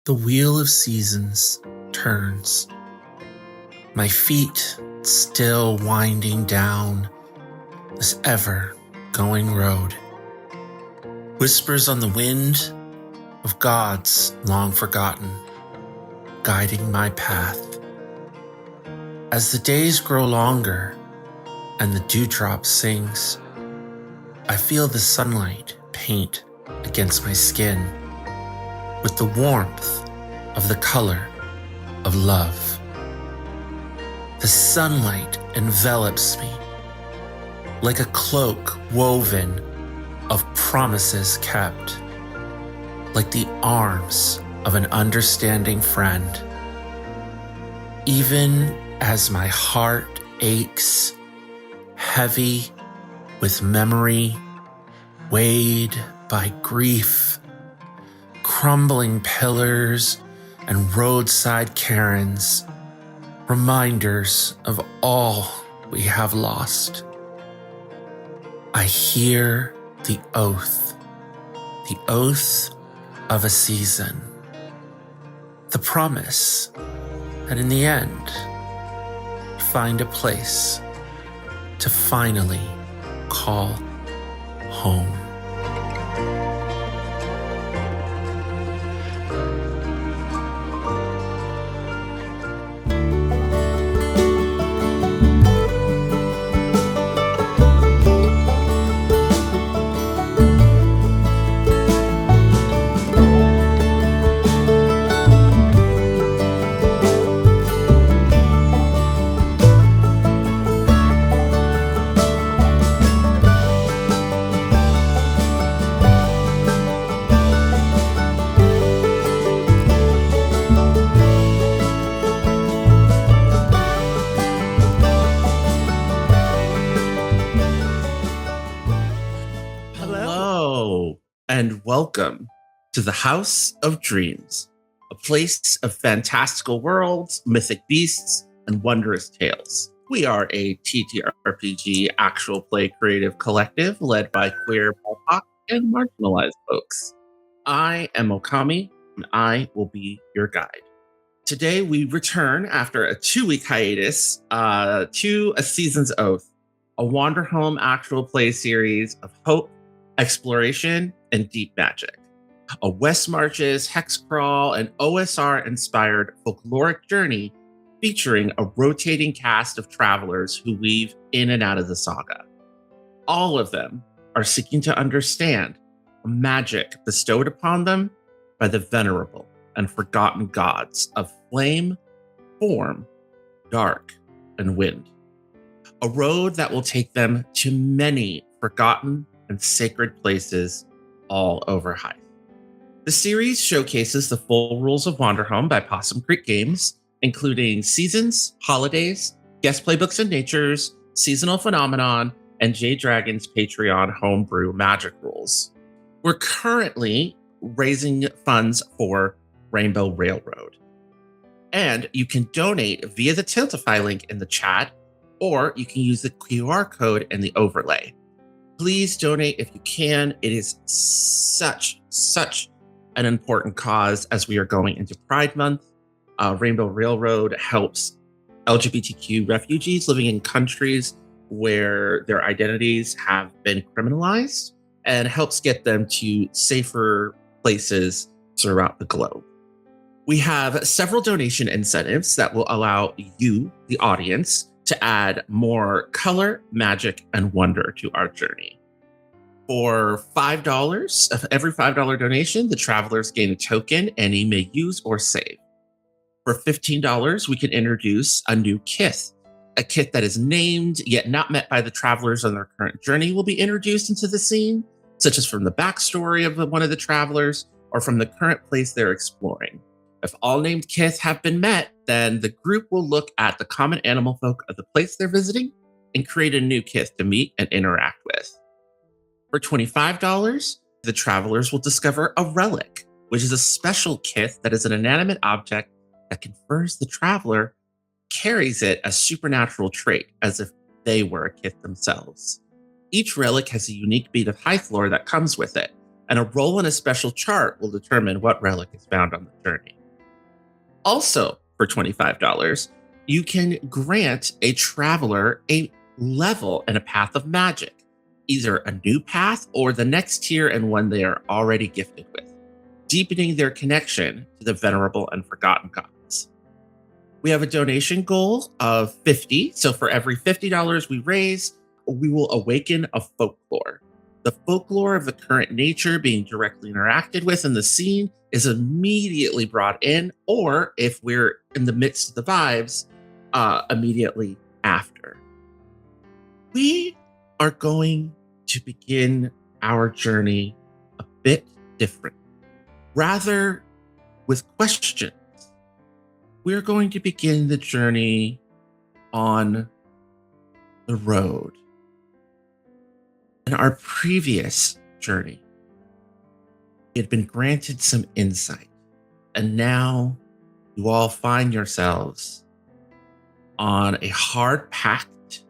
The wheel of seasons turns, my feet still winding down this ever-going road. Whispers on the wind of gods long forgotten, guiding my path. As the days grow longer and the dewdrop sings, I feel the sunlight paint against my skin with the warmth of the color of love. The sunlight envelops me like a cloak woven of promises kept, like the arms of an understanding friend. Even as my heart aches, heavy with memory, weighed by grief, crumbling pillars and roadside cairns, reminders of all we have lost. I hear the oath of a season, the promise that in the end, find a place to finally call home. And welcome to the House of Dreams, a place of fantastical worlds, mythic beasts, and wondrous tales. We are a TTRPG actual play creative collective led by queer, BIPOC, and marginalized folks. I am Okami, and I will be your guide. Today, we return after a 2-week hiatus to A Season's Oath, a Wanderhome actual play series of hope, exploration, and deep magic. A West Marches, hexcrawl, and OSR-inspired folkloric journey featuring a rotating cast of travelers who weave in and out of the saga. All of them are seeking to understand the magic bestowed upon them by the venerable and forgotten gods of flame, form, dark, and wind. A road that will take them to many forgotten and sacred places all over Haeth. The series showcases the full rules of Wanderhome by Possum Creek Games, including seasons, holidays, guest playbooks and natures, seasonal phenomenon, and Jade Dragon's Patreon homebrew magic rules. We're currently raising funds for Rainbow Railroad. And you can donate via the Tiltify link in the chat, or you can use the QR code in the overlay. Please donate if you can. It is such an important cause as we are going into Pride Month. Rainbow Railroad helps LGBTQ refugees living in countries where their identities have been criminalized and helps get them to safer places throughout the globe. We have several donation incentives that will allow you, the audience, to add more color, magic, and wonder to our journey. For $5 of every $5 donation, the travelers gain a token any may use or save. For $15, we can introduce a new kith. A kith that is named yet not met by the travelers on their current journey will be introduced into the scene, such as from the backstory of one of the travelers or from the current place they're exploring. If all named kith have been met, then the group will look at the common animal folk of the place they're visiting and create a new kith to meet and interact with. For $25, the travelers will discover a relic, which is a special kith that is an inanimate object that confers the traveler carries it a supernatural trait, as if they were a kith themselves. Each relic has a unique bead of Haeth lore that comes with it, and a roll in a special chart will determine what relic is found on the journey. Also, for $25, you can grant a traveler a level and a path of magic, either a new path or the next tier and one they are already gifted with, deepening their connection to the venerable and forgotten gods. We have a donation goal of 50. So for every $50 we raise, we will awaken a folklore. The folklore of the current nature being directly interacted with in the scene is immediately brought in, or if we're in the midst of the vibes, immediately after. We are going to begin our journey a bit different. Rather, with questions, we're going to begin the journey on the road. In our previous journey, you had been granted some insight, and now you all find yourselves on a hard-packed,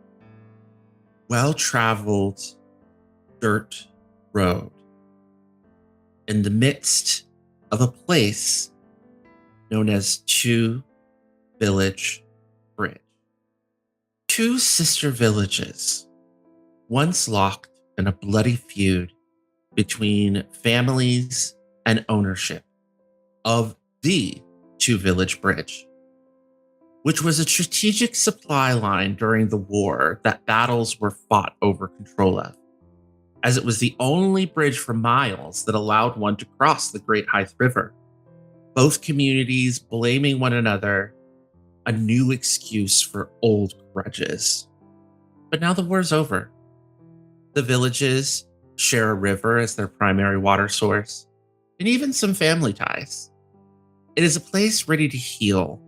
well-traveled dirt road in the midst of a place known as Two Village Bridge. Two sister villages, once locked in a bloody feud between families and ownership of the Two Village Bridge, which was a strategic supply line during the war that battles were fought over control of, as it was the only bridge for miles that allowed one to cross the Great Haeth River. Both communities blaming one another, a new excuse for old grudges. But now the war's over. The villages share a river as their primary water source, and even some family ties. It is a place ready to heal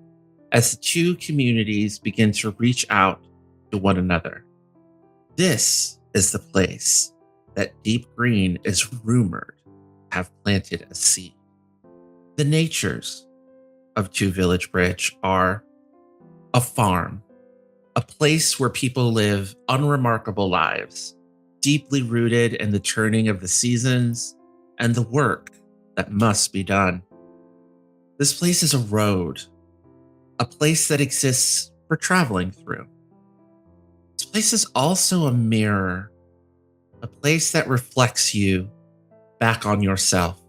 as the two communities begin to reach out to one another. This is the place that Deep Greene is rumored to have planted a seed. The natures of Two Village Bridge are a farm, a place where people live unremarkable lives, deeply rooted in the turning of the seasons and the work that must be done. This place is a road, a place that exists for traveling through. This place is also a mirror, a place that reflects you back on yourself.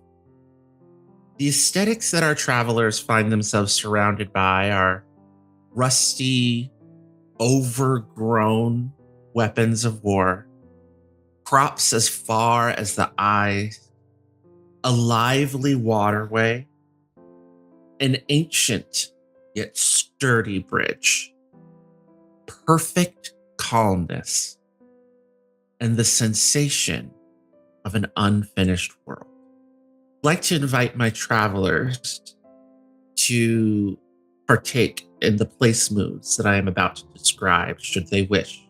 The aesthetics that our travelers find themselves surrounded by are rusty, overgrown weapons of war, crops as far as the eye, a lively waterway, an ancient yet sturdy bridge, perfect calmness, and the sensation of an unfinished world. I'd like to invite my travelers to partake in the place moods that I am about to describe, should they wish.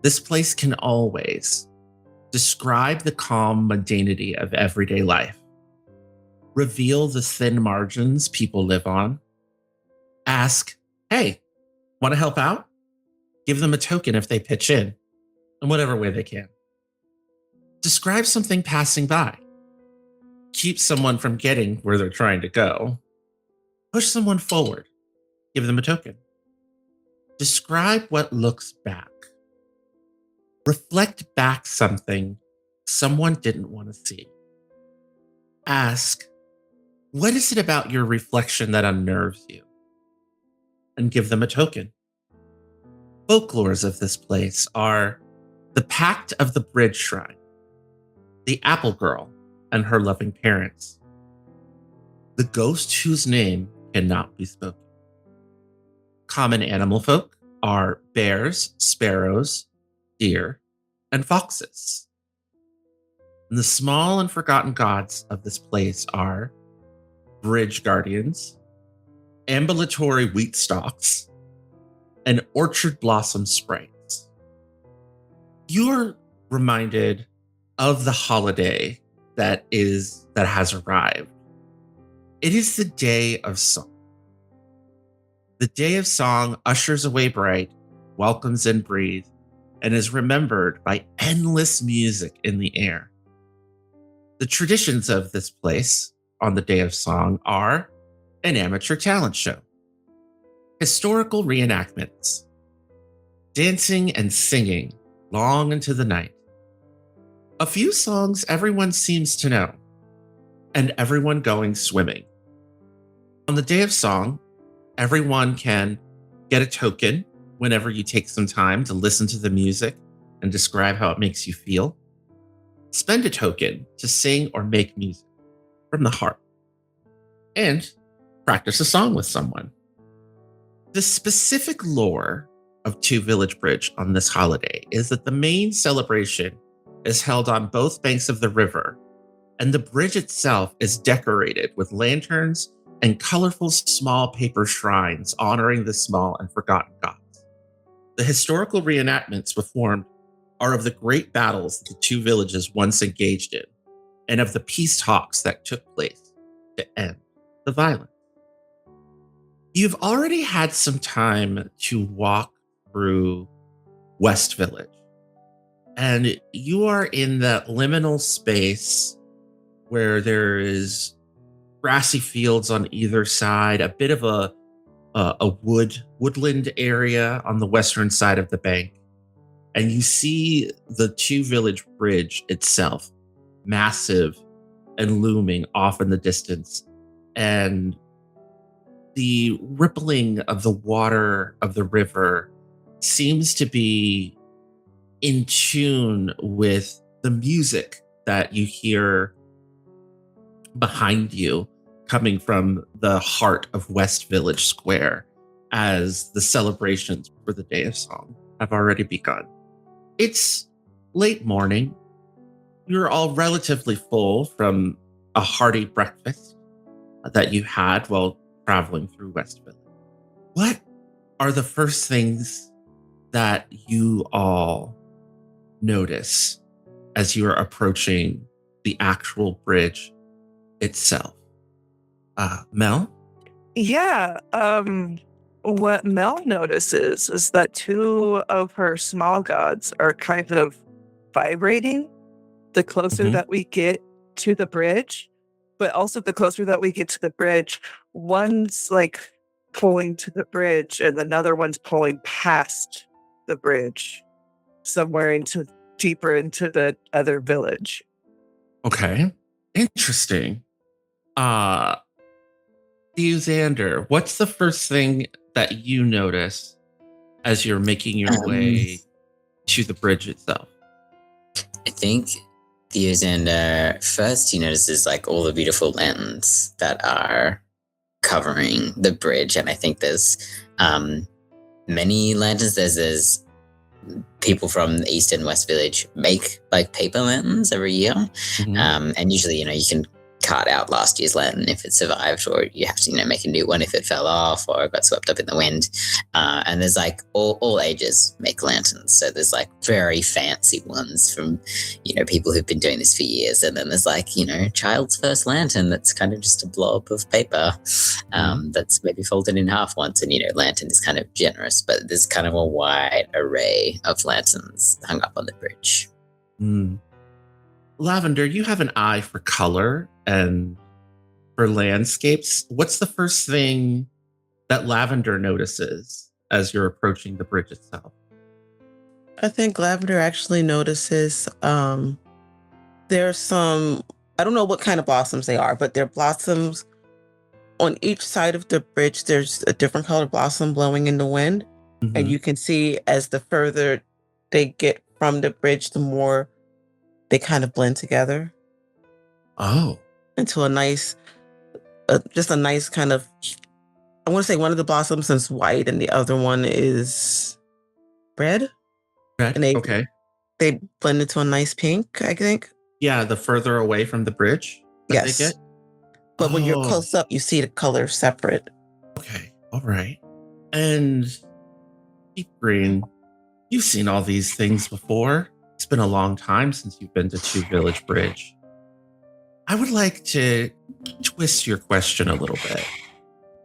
This place can always describe the calm mundanity of everyday life, reveal the thin margins people live on, ask, hey, want to help out? Give them a token if they pitch in whatever way they can. Describe something passing by. Keep someone from getting where they're trying to go. Push someone forward. Give them a token. Describe what looks back. Reflect back something someone didn't want to see. Ask, what is it about your reflection that unnerves you? And give them a token. Folklores of this place are the Pact of the Bridge Shrine, the Apple Girl and her loving parents, the ghost whose name cannot be spoken. Common animal folk are bears, sparrows, deer, and foxes. And the small and forgotten gods of this place are bridge guardians, ambulatory wheat stalks, and orchard blossom sprites. You're reminded of the holiday that has arrived. It is the Day of Song. The Day of Song ushers away bright, welcomes in breathe, and is remembered by endless music in the air. The traditions of this place on the Day of Song are an amateur talent show, historical reenactments, dancing and singing long into the night, a few songs everyone seems to know, and everyone going swimming. On the day of song, everyone can get a token whenever you take some time to listen to the music and describe how it makes you feel. Spend a token to sing or make music from the heart. And practice a song with someone. The specific lore of Two Village Bridge on this holiday is that the main celebration is held on both banks of the river, and the bridge itself is decorated with lanterns and colorful small paper shrines honoring the small and forgotten gods. The historical reenactments performed are of the great battles the two villages once engaged in, and of the peace talks that took place to end the violence. You've already had some time to walk through West Village, and you are in that liminal space where there is grassy fields on either side, a bit of a woodland area on the western side of the bank, and you see the Two Village Bridge itself, massive and looming off in the distance, and the rippling of the water of the river seems to be in tune with the music that you hear behind you coming from the heart of West Village Square as the celebrations for the Day of Song have already begun. It's late morning. You're all relatively full from a hearty breakfast that you had while traveling through West Village. What are the first things that you all notice as you are approaching the actual bridge itself? Mel? Yeah. What Mel notices is that two of her small gods are kind of vibrating the closer that we get to the bridge, but also the closer that we get to the bridge, one's like pulling to the bridge and another one's pulling past the bridge somewhere into deeper into the other village. Okay. Interesting. Theozander, what's the first thing that you notice as you're making your way to the bridge itself? I think Theozander, first he notices like all the beautiful lanterns that are covering the bridge, and I think there's many lanterns. There's people from the East and West Village make like paper lanterns every year, and usually you can cut out last year's lantern if it survived, or you have to make a new one if it fell off or got swept up in the wind. And there's like all ages make lanterns, so there's like very fancy ones from people who've been doing this for years, and then there's like child's first lantern that's kind of just a blob of paper that's maybe folded in half once, and lantern is kind of generous, but there's kind of a wide array of lanterns hung up on the bridge. Lavender, you have an eye for color and for landscapes. What's the first thing that Lavender notices as you're approaching the bridge itself? I think Lavender actually notices there's some, I don't know what kind of blossoms they are, but they're blossoms on each side of the bridge. There's a different colored blossom blowing in the wind. And you can see as the further they get from the bridge, the more they kind of blend together. Oh. Into a nice, just a nice kind of, I want to say one of the blossoms is white and the other one is red. Red, and they blend into a nice pink, I think. Yeah, the further away from the bridge that they get. But when you're close up, you see the color separate. Okay, all right. And Greene, you've seen all these things before. It's been a long time since you've been to Two Village Bridge. I would like to twist your question a little bit.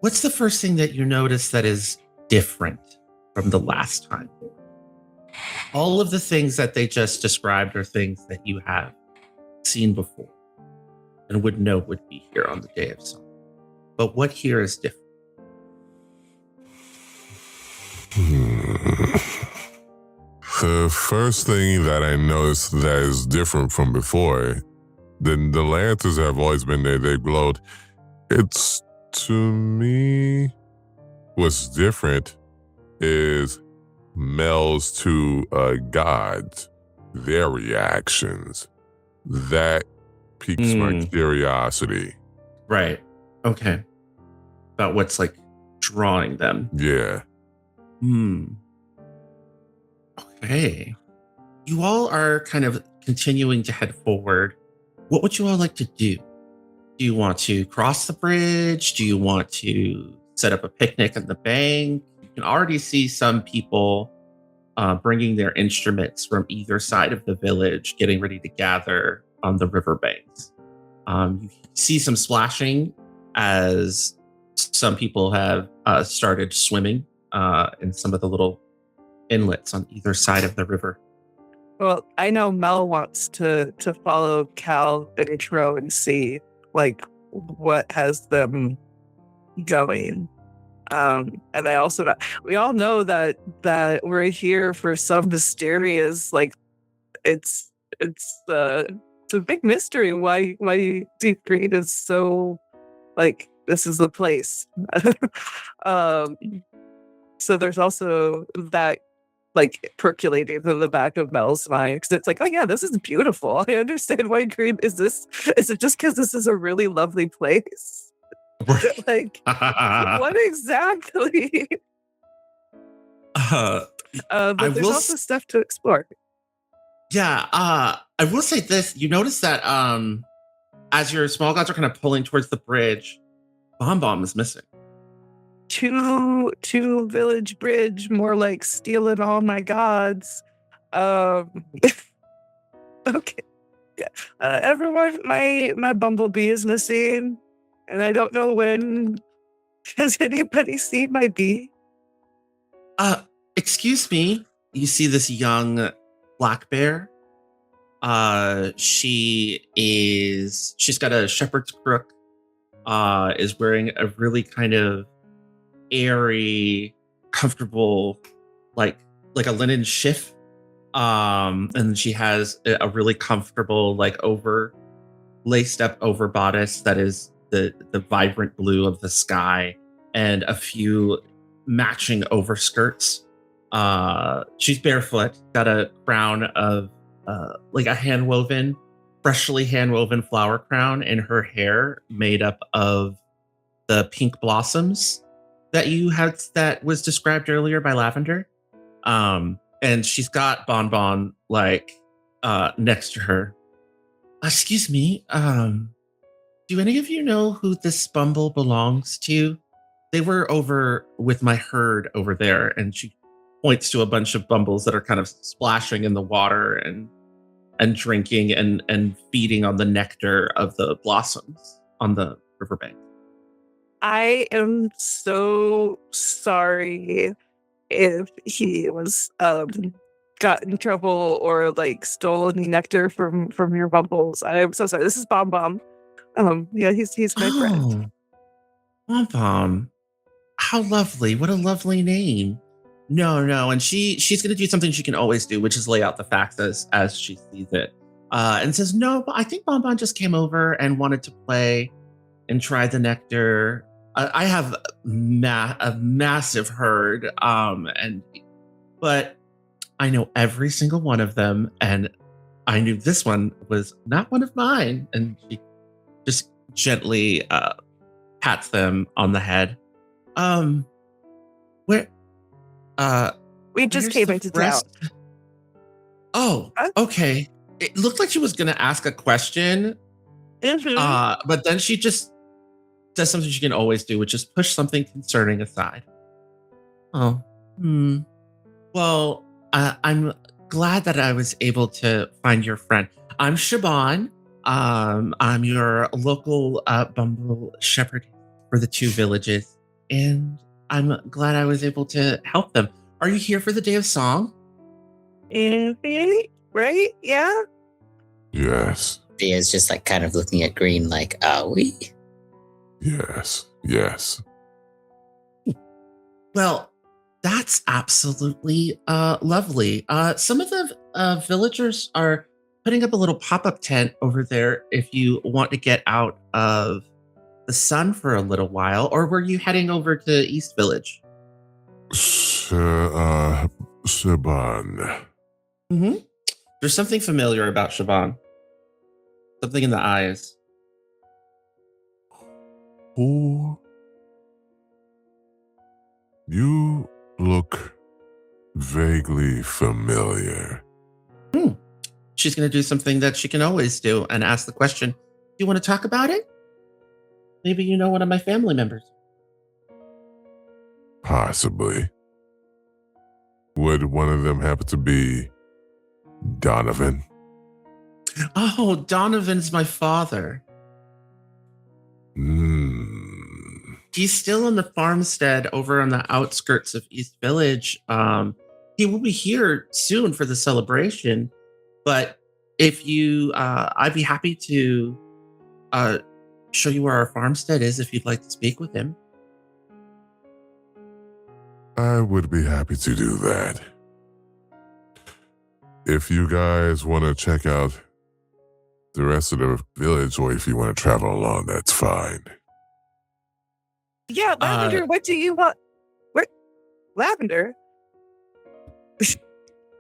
What's the first thing that you notice that is different from the last time? All of the things that they just described are things that you have seen before and would know would be here on the Day of Song. but what here is different? The first thing that I noticed that is different from before, then the lanterns have always been there, they glowed. It's, to me, what's different is Mel's two gods, their reactions. That piques my curiosity. Right. Okay. About what's like drawing them. Yeah. Okay. You all are kind of continuing to head forward. What would you all like to do? Do you want to cross the bridge? Do you want to set up a picnic on the bank? You can already see some people bringing their instruments from either side of the village, getting ready to gather on the riverbanks. You see some splashing as some people have started swimming in some of the little inlets on either side of the river. Well, I know Mel wants to follow Cal and intro and see like what has them going. And I also we all know that we're here for some mysterious, like it's a big mystery why Deep Green is so like this is the place. So there's also that like percolating in the back of Mel's mind because it's like, oh yeah, this is beautiful. I understand why Green is this. Is it just because this is a really lovely place? Like what exactly? But there's also stuff to explore. Yeah, I will say this. You notice that as your small gods are kind of pulling towards the bridge, Bomb is missing. To village bridge, more like stealing all my gods. Okay. Yeah. Everyone, my bumblebee is missing, and I don't know when. Has anybody seen my bee? Excuse me. You see this young black bear? She's got a shepherd's crook. Is wearing a really kind of airy, comfortable, like a linen shift. And she has a really comfortable, like laced up over bodice that is the vibrant blue of the sky, and a few matching overskirts. She's barefoot, got a crown of like a freshly hand-woven flower crown in her hair, made up of the pink blossoms that was described earlier by Lavender. And she's got Bonbon like next to her. Excuse me, do any of you know who this bumble belongs to? They were over with my herd over there, and she points to a bunch of bumbles that are kind of splashing in the water and drinking and feeding on the nectar of the blossoms on the riverbank. I am so sorry if he was got in trouble or like stole any nectar from your bumbles. I'm so sorry. This is Bomb. Yeah, he's my friend. Bomb. How lovely. What a lovely name. No, and she's gonna do something she can always do, which is lay out the facts as she sees it. And says, no, but I think Bonbon just came over and wanted to play and try the nectar. I have a massive herd, but I know every single one of them, and I knew this one was not one of mine. And she just gently pats them on the head. Where? We just came into town. Oh, okay. It looked like she was going to ask a question, but then she just does something she can always do, which is push something concerning aside. Oh, Well, I'm glad that I was able to find your friend. I'm Shaban. I'm your local bumble shepherd for the two villages, and I'm glad I was able to help them. Are you here for the Day of Song? Right? Yeah? Yes. Thea's just like kind of looking at Greene like, are we? Yes. Yes. Well, that's absolutely lovely. Some of the villagers are putting up a little pop-up tent over there if you want to get out of the sun for a little while. Or were you heading over to East Village? Shaban. Mm-hmm. There's something familiar about Shaban. Something in the eyes. Who? You look vaguely familiar. She's going to do something that she can always do and ask the question, do you want to talk about it? Maybe you know one of my family members. Possibly. Would one of them happen to be Donovan? Oh, Donovan's my father. He's still in the farmstead over on the outskirts of East Village. He will be here soon for the celebration, but if you, I'd be happy to show you where our farmstead is if you'd like to speak with him. I would be happy to do that. If you guys want to check out the rest of the village, or if you want to travel along, that's fine. Yeah, Lavender, what do you want? Where? Lavender?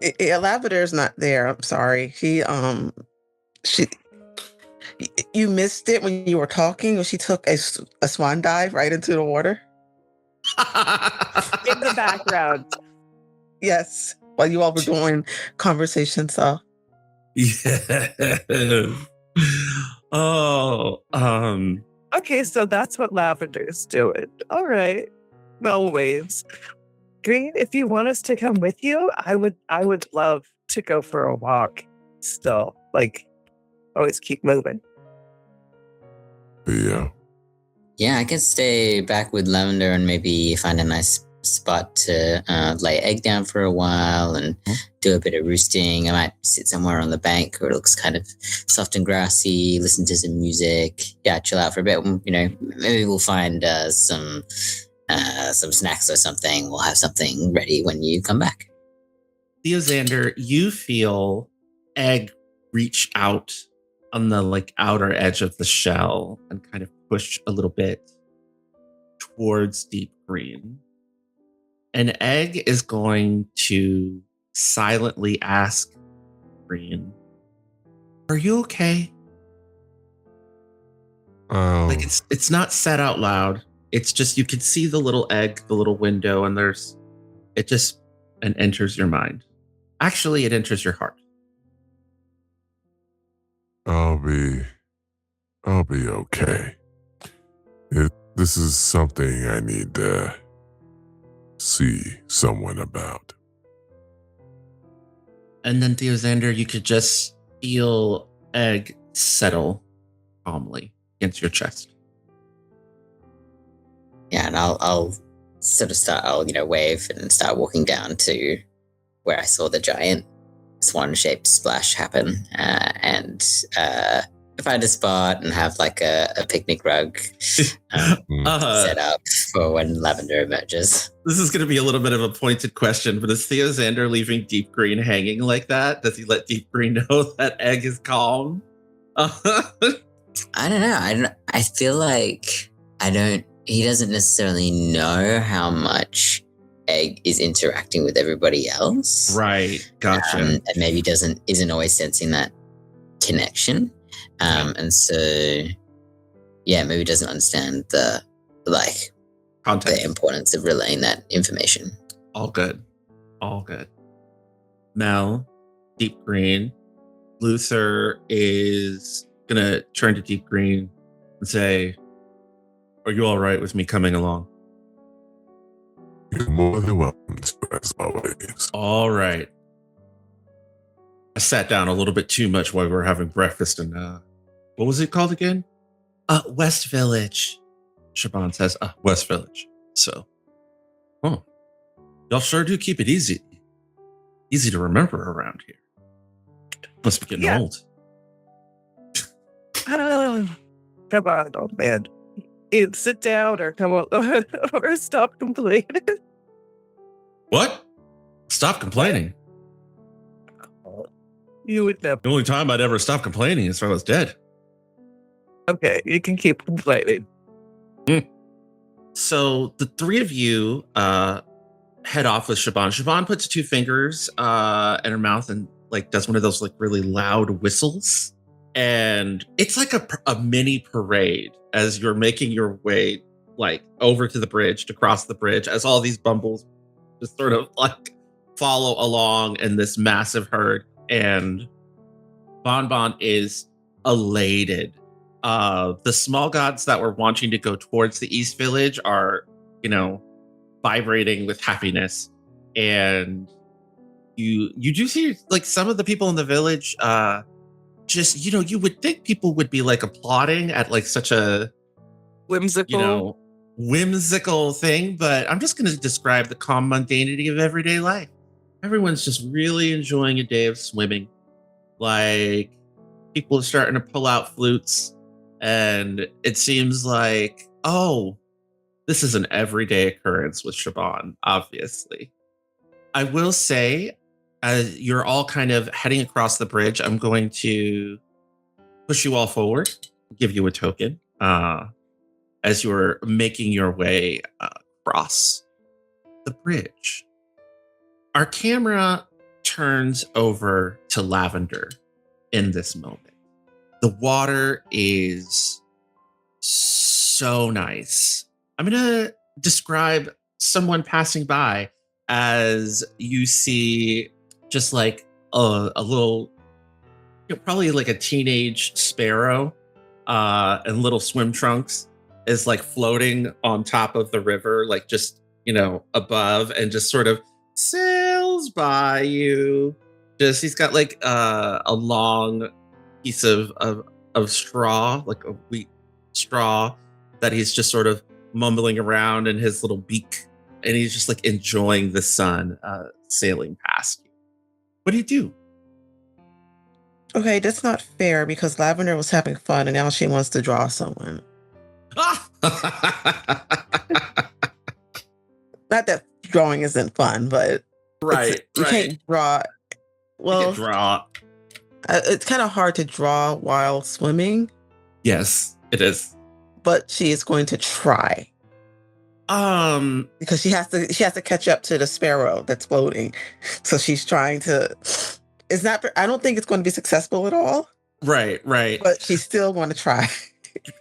Yeah, Lavender's not there. I'm sorry. You missed it when you were talking. When she took a swan dive right into the water. In the background. Yes, while you all were doing conversation. So Yeah. Oh, Okay, so that's what Lavender's doing. All right. No waves. Greene, if you want us to come with you, I would love to go for a walk still. Like, always keep moving. Yeah. Yeah, I could stay back with Lavender and maybe find a nice spot to lay egg down for a while and do a bit of roosting. I might sit somewhere on the bank where it looks kind of soft and grassy, listen to some music. Yeah, chill out for a bit. You know, maybe we'll find some snacks or something. We'll have something ready when you come back. Theozander, you feel egg reach out on the outer edge of the shell and kind of push a little bit towards Deep Greene. An egg is going to silently ask Greene, "Are you okay?" It's not said out loud. It's just you can see the little egg, the little window, and it enters your mind. Actually, it enters your heart. I'll be okay. This is something I need to see someone about. And then Theozander, you could just feel egg settle calmly against your chest. Yeah, and I'll sort of start, wave and start walking down to where I saw the giant swan-shaped splash happen, and find a spot and have a picnic rug set up for when Lavender emerges. This is going to be a little bit of a pointed question, but is Theozander leaving Deep Greene hanging like that? Does he let Deep Greene know that egg is calm? I don't know. I feel like he doesn't necessarily know how much egg is interacting with everybody else. Right. Gotcha. And maybe isn't always sensing that connection. And so, yeah, maybe doesn't understand the context, the importance of relaying that information. All good. Mel, Deep Greene, Luther is going to turn to Deep Greene and say, "Are you all right with me coming along?" You're more than welcome to, as always. All right. I sat down a little bit too much while we were having breakfast, and what was it called again? West Village. Shaban says, West Village. So, y'all sure do keep it easy to remember around here. Must be getting old. Come on, old man. sit down or come up or stop complaining. What? Stop complaining. You would never. The only time I'd ever stop complaining is if I was dead. Okay, you can keep complaining. So the three of you head off with Shaban. Shaban puts two fingers in her mouth and like does one of those like really loud whistles. And it's like a mini parade as you're making your way like over to the bridge, to cross the bridge, as all these bumbles just sort of like follow along in this massive herd. And Bon Bon is elated. The small gods that were wanting to go towards the East Village are, vibrating with happiness. And you do see like some of the people in the village, just, you would think people would be like applauding at like such a whimsical thing, but I'm just going to describe the calm mundanity of everyday life. Everyone's just really enjoying a day of swimming. Like, people are starting to pull out flutes, and it seems like, oh, this is an everyday occurrence with Shaban, obviously. I will say, as you're all kind of heading across the bridge, I'm going to push you all forward, give you a token as you're making your way across the bridge. Our camera turns over to Lavender in this moment. The water is so nice. I'm going to describe someone passing by as you see just like a little, probably like a teenage sparrow in little swim trunks is like floating on top of the river, like just, above, and just sort of sails by you. Just, he's got like a long piece of straw, like a wheat straw, that he's just sort of mumbling around in his little beak, and he's just like enjoying the sun sailing past you. What do you do? Okay, that's not fair because Lavender was having fun and now she wants to draw someone. Not that drawing isn't fun, but you can't draw. Well, it's kind of hard to draw while swimming. Yes, it is. But she is going to try. Because she has to catch up to the sparrow that's floating. So she's trying to. It's not. I don't think it's going to be successful at all. Right. But she's still going to try.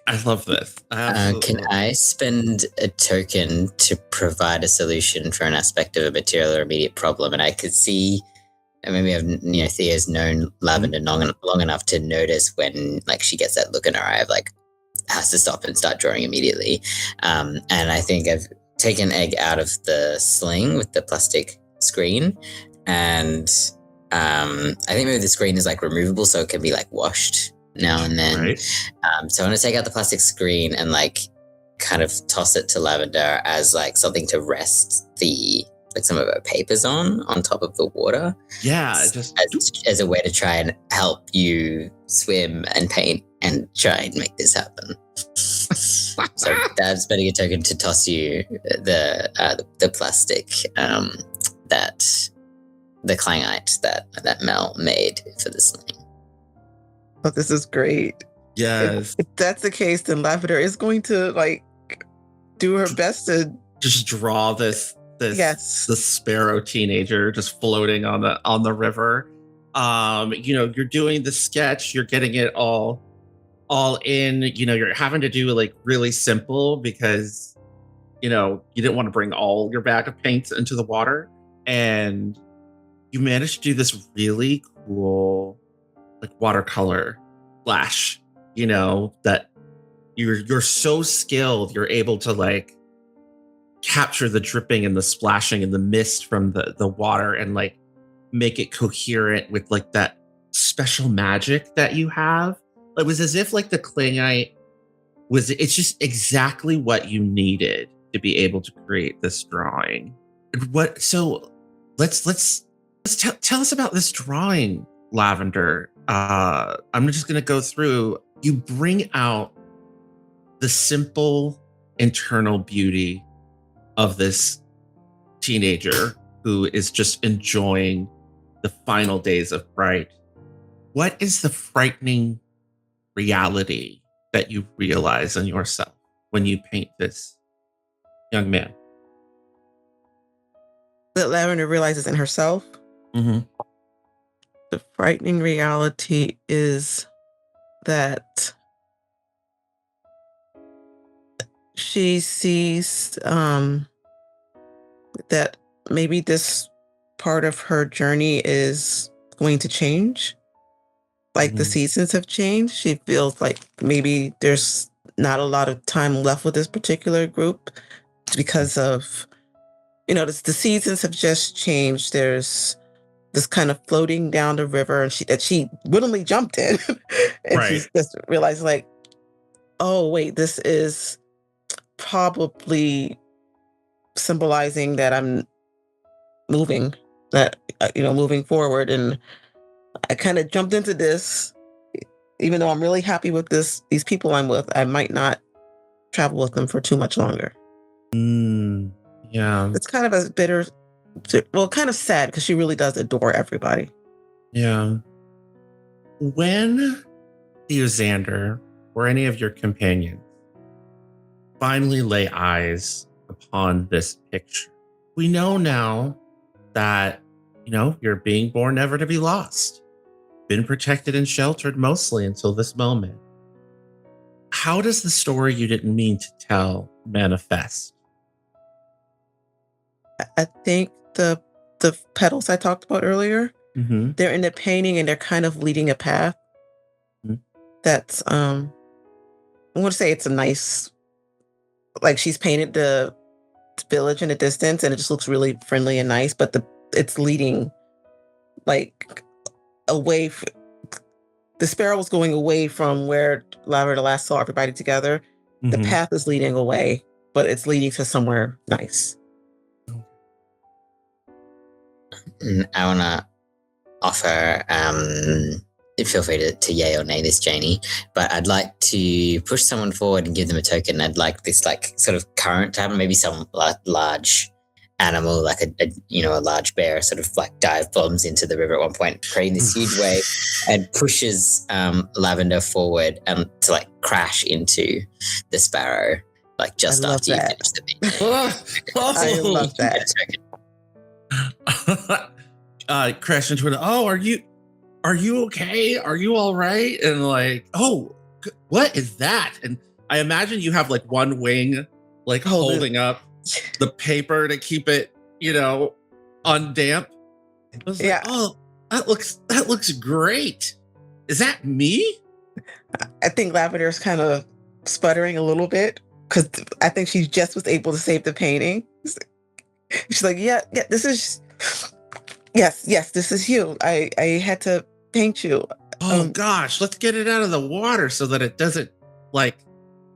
I love this. Can I spend a token to provide a solution for an aspect of a material or immediate problem? And I could see, maybe Theo's known Lavender long enough to notice when like she gets that look in her eye of like has to stop and start drawing immediately. And I think I've taken egg out of the sling with the plastic screen, and I think maybe the screen is like removable so it can be like washed now and then. Right. So I'm going to take out the plastic screen and like kind of toss it to Lavender as like something to rest some of her papers on top of the water. Yeah, as a way to try and help you swim and paint and try and make this happen. So that's spending a token to toss you the plastic that the clangite that Mel made for the sling. Oh, this is great. Yes. If that's the case, then Lavender is going to like do her best to just draw this sparrow teenager just floating on the river. You're doing the sketch, you're getting it all in, you're having to do like really simple because you didn't want to bring all your bag of paints into the water, and you managed to do this really cool like watercolor flash, that you're so skilled, you're able to like capture the dripping and the splashing and the mist from the water and like make it coherent with like that special magic that you have. It was as if like the klingite it's just exactly what you needed to be able to create this drawing. So let's tell us about this drawing, Lavender. I'm just going to go through. You bring out the simple internal beauty of this teenager who is just enjoying the final days of Bright. What is the frightening reality that you realize in yourself when you paint this young man? That Lavender realizes in herself. Mm-hmm. The frightening reality is that she sees that maybe this part of her journey is going to change. Like the seasons have changed. She feels like maybe there's not a lot of time left with this particular group because of, the seasons have just changed. There's this kind of floating down the river and she willingly jumped in. And Right. she's just realized like, oh, wait, this is probably symbolizing that I'm moving, moving forward. And I kind of jumped into this, even though I'm really happy with these people I'm with, I might not travel with them for too much longer. Yeah. It's kind of a kind of sad because she really does adore everybody. Yeah. When Theozander or any of your companions finally lay eyes upon this picture, we know now that, you're being born never to be lost, been protected and sheltered mostly until this moment. How does the story you didn't mean to tell manifest? I think the petals I talked about earlier, they're in the painting and they're kind of leading a path. That's I want to say it's a nice, like she's painted the village in the distance and it just looks really friendly and nice, but it's leading like away. The sparrow was going away from where Lavender last saw everybody together. The path is leading away, but it's leading to somewhere nice. I want to offer, feel free to yay or nay this, Janie, but I'd like to push someone forward and give them a token. I'd like this sort of current to happen, maybe some large animal, like a large bear sort of dive bombs into the river at one point, creating this huge wave and pushes Lavender forward to crash into the sparrow, just after you finish the beat. I love that. Crash into it. Oh, are you okay? Are you all right? And what is that? And I imagine you have one wing holding up the paper to keep it, on damp. I was oh, that looks great. Is that me? I think Lavender's kind of sputtering a little bit because I think she just was able to save the painting. She's like, yeah, this is, yes, this is you. I had to paint you. Oh gosh, let's get it out of the water so that it doesn't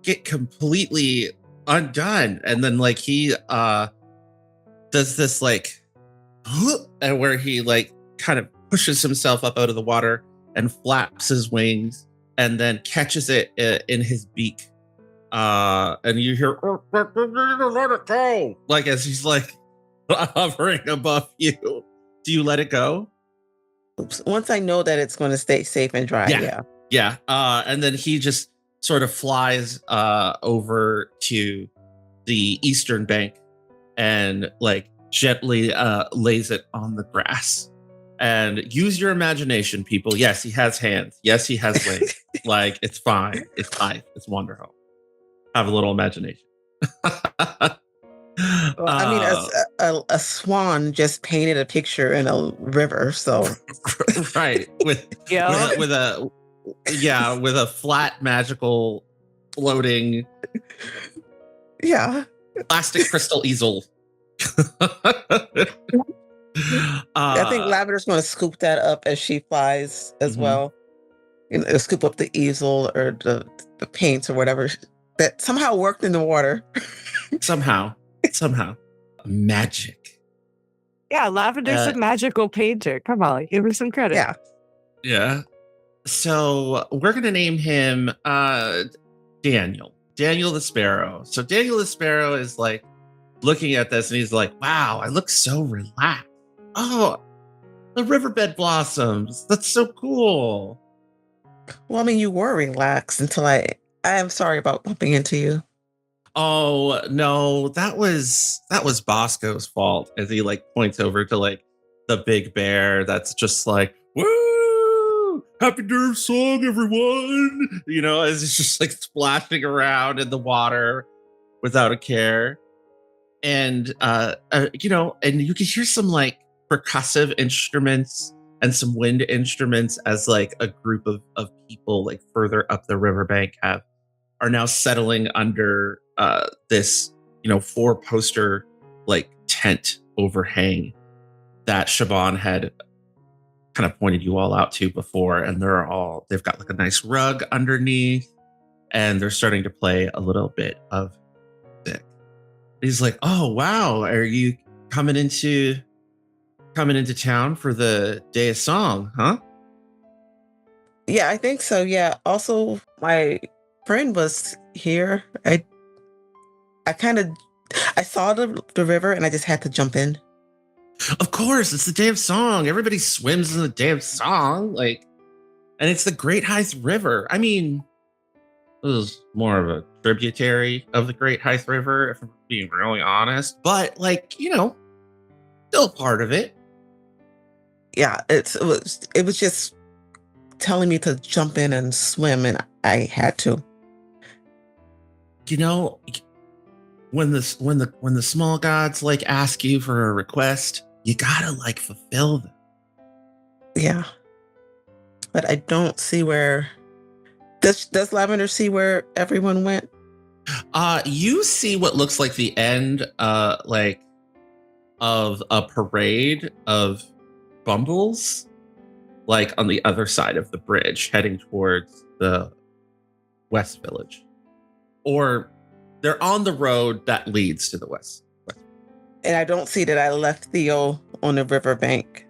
get completely undone. And then he does this and where he kind of pushes himself up out of the water and flaps his wings and then catches it in his beak. And you hear, let it go. As he's hovering above you. Do you let it go? Once I know that it's going to stay safe and dry, yeah. And then he just sort of flies over to the eastern bank and gently lays it on the grass. And use your imagination, people. Yes, he has hands. Yes, he has wings. It's fine. It's life. It's Wanderhome. Have a little imagination. Well, I mean, a swan just painted a picture in a river, so right with a flat magical floating plastic crystal easel. I think Lavender's going to scoop that up as she flies as well. Scoop up the easel or the paints or whatever that somehow worked in the water. somehow magic. Yeah, Lavender's a magical painter. Come on, give her some credit. Yeah. So we're gonna name him Daniel. Daniel the Sparrow. So Daniel the Sparrow is like looking at this and he's like, wow, I look so relaxed. Oh, the riverbed blossoms. That's so cool. Well, I mean, you were relaxed until I am sorry about bumping into you. Oh no, that was Bosco's fault as he like points over to like the big bear that's just like, woo! Happy Derv song, everyone! You know, as it's just like splashing around in the water without a care. And you know, and you can hear some like percussive instruments and some wind instruments as like a group of people like further up the riverbank are now settling under this, you know, 4-poster like tent overhang that Shaban had kind of pointed you all out to before. And they've got like a nice rug underneath and they're starting to play a little bit of music. He's like, oh, wow. Are you coming into town for the day of song, huh? Yeah, I think so. Yeah. Also, my friend was here. I saw the river and I just had to jump in. Of course, it's the day of song. Everybody swims in the day of song, like, and it's the Great Haeth River. I mean, this is more of a tributary of the Great Haeth River, if I'm being really honest. But like, you know, still part of it. Yeah, it was just telling me to jump in and swim, and I had to. You know, when the small gods like ask you for a request, you gotta like fulfill them. Yeah, but I don't see where. Does Lavender see where everyone went? You see what looks like the end, like of a parade of bumbles, like on the other side of the bridge, heading towards the West Village, or they're on the road that leads to the west. And I don't see that I left Theo on the riverbank.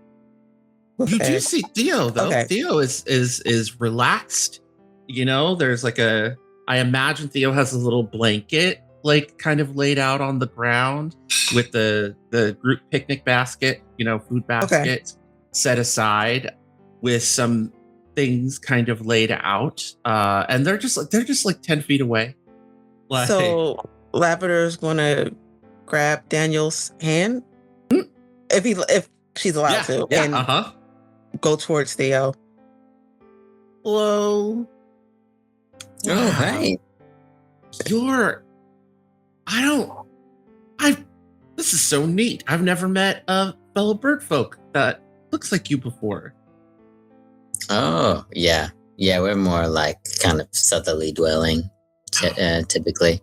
You do see Theo though. Okay. Theo is relaxed. You know, there's like I imagine Theo has a little blanket like kind of laid out on the ground with the group picnic basket, you know, food basket set aside with some things kind of laid out. And they're just like 10 feet away. Like, so Lavender's gonna grab Daniel's hand if she's allowed to, and go towards Theo. Hello. Oh, hi. This is so neat. I've never met a fellow bird folk that looks like you before. Oh, yeah. Yeah, we're more like kind of southerly dwelling, typically.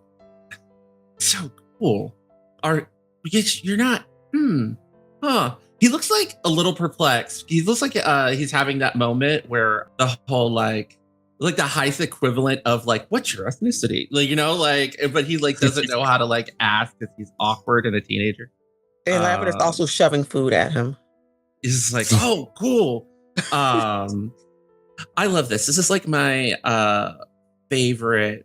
So cool. You're not, He looks like a little perplexed. He looks like he's having that moment where the whole like the Haeth equivalent of like, what's your ethnicity? Like, you know, like, but he like doesn't know how to like ask because he's awkward and a teenager. And Lavender's also shoving food at him. He's like, oh, cool. I love this. This is like my favorite.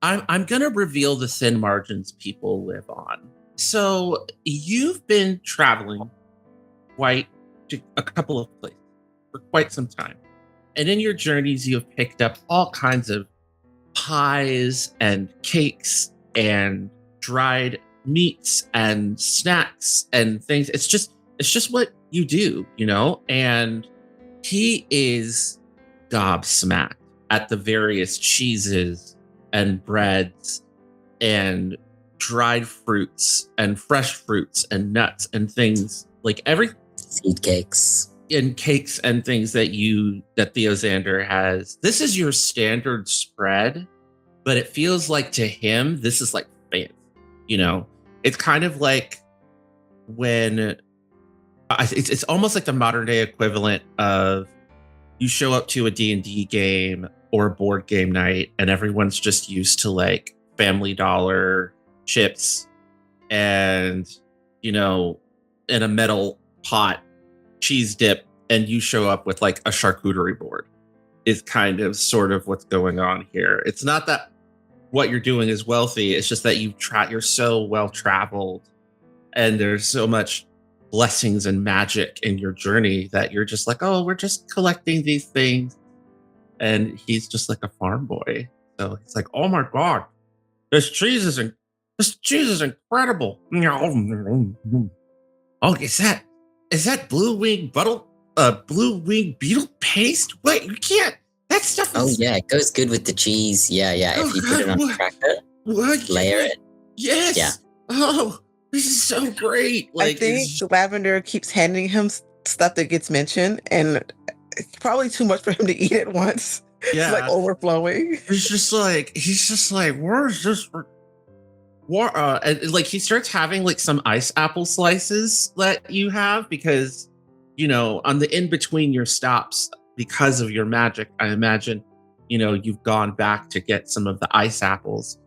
I'm gonna reveal the thin margins people live on. So you've been traveling to a couple of places for quite some time. And in your journeys, you have picked up all kinds of pies and cakes and dried meats and snacks and things. It's just what you do, you know? And he is gobsmacked at the various cheeses and breads and dried fruits and fresh fruits and nuts and things like seed cakes and cakes and things that Theozander has. This is your standard spread, but it feels like to him this is like fancy. You know, it's kind of like when it's almost like the modern day equivalent of you show up to a D&D game or a board game night and everyone's just used to like Family Dollar chips and, you know, in a metal pot cheese dip, and you show up with like a charcuterie board is kind of sort of what's going on here. It's not that what you're doing is wealthy. It's just that you're so well traveled, and there's so much blessings and magic in your journey that you're just like, oh, we're just collecting these things. And he's just like a farm boy. So he's like, oh my God, this cheese is incredible. Oh, is that blue wing beetle paste? Wait, you can't. That stuff is. Oh yeah, it goes good with the cheese. Yeah. Oh, if you put it on a cracker, layer it. Yes. Yeah. Oh, this is so great. I think Lavender keeps handing him stuff that gets mentioned, and it's probably too much for him to eat at once. Yeah. It's like overflowing. He's just like, where's this? And like he starts having like some ice apple slices that you have because, on the in between your stops, because of your magic, I imagine, you've gone back to get some of the ice apples,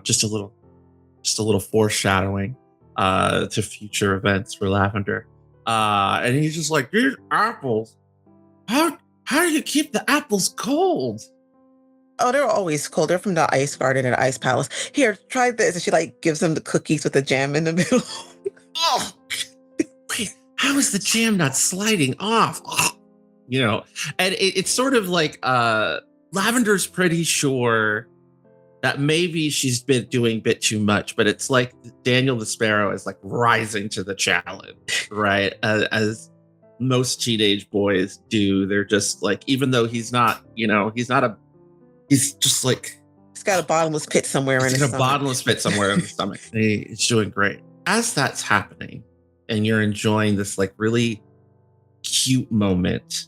just a little foreshadowing to future events for Lavender. And he's just like, these apples, how do you keep the apples cold? Oh, they're always cold. They're from the ice garden and ice palace. Here, try this. And she like gives him the cookies with the jam in the middle. Oh, wait, how is the jam not sliding off? Oh, and it's sort of like Lavender's pretty sure that maybe she's been doing a bit too much, but it's like Daniel the Sparrow is like rising to the challenge, right? As most teenage boys do. They're just like, even though he's just like, he's got a bottomless pit somewhere in his stomach. Bottomless pit somewhere in the stomach. He's doing great. As that's happening, and you're enjoying this like really cute moment,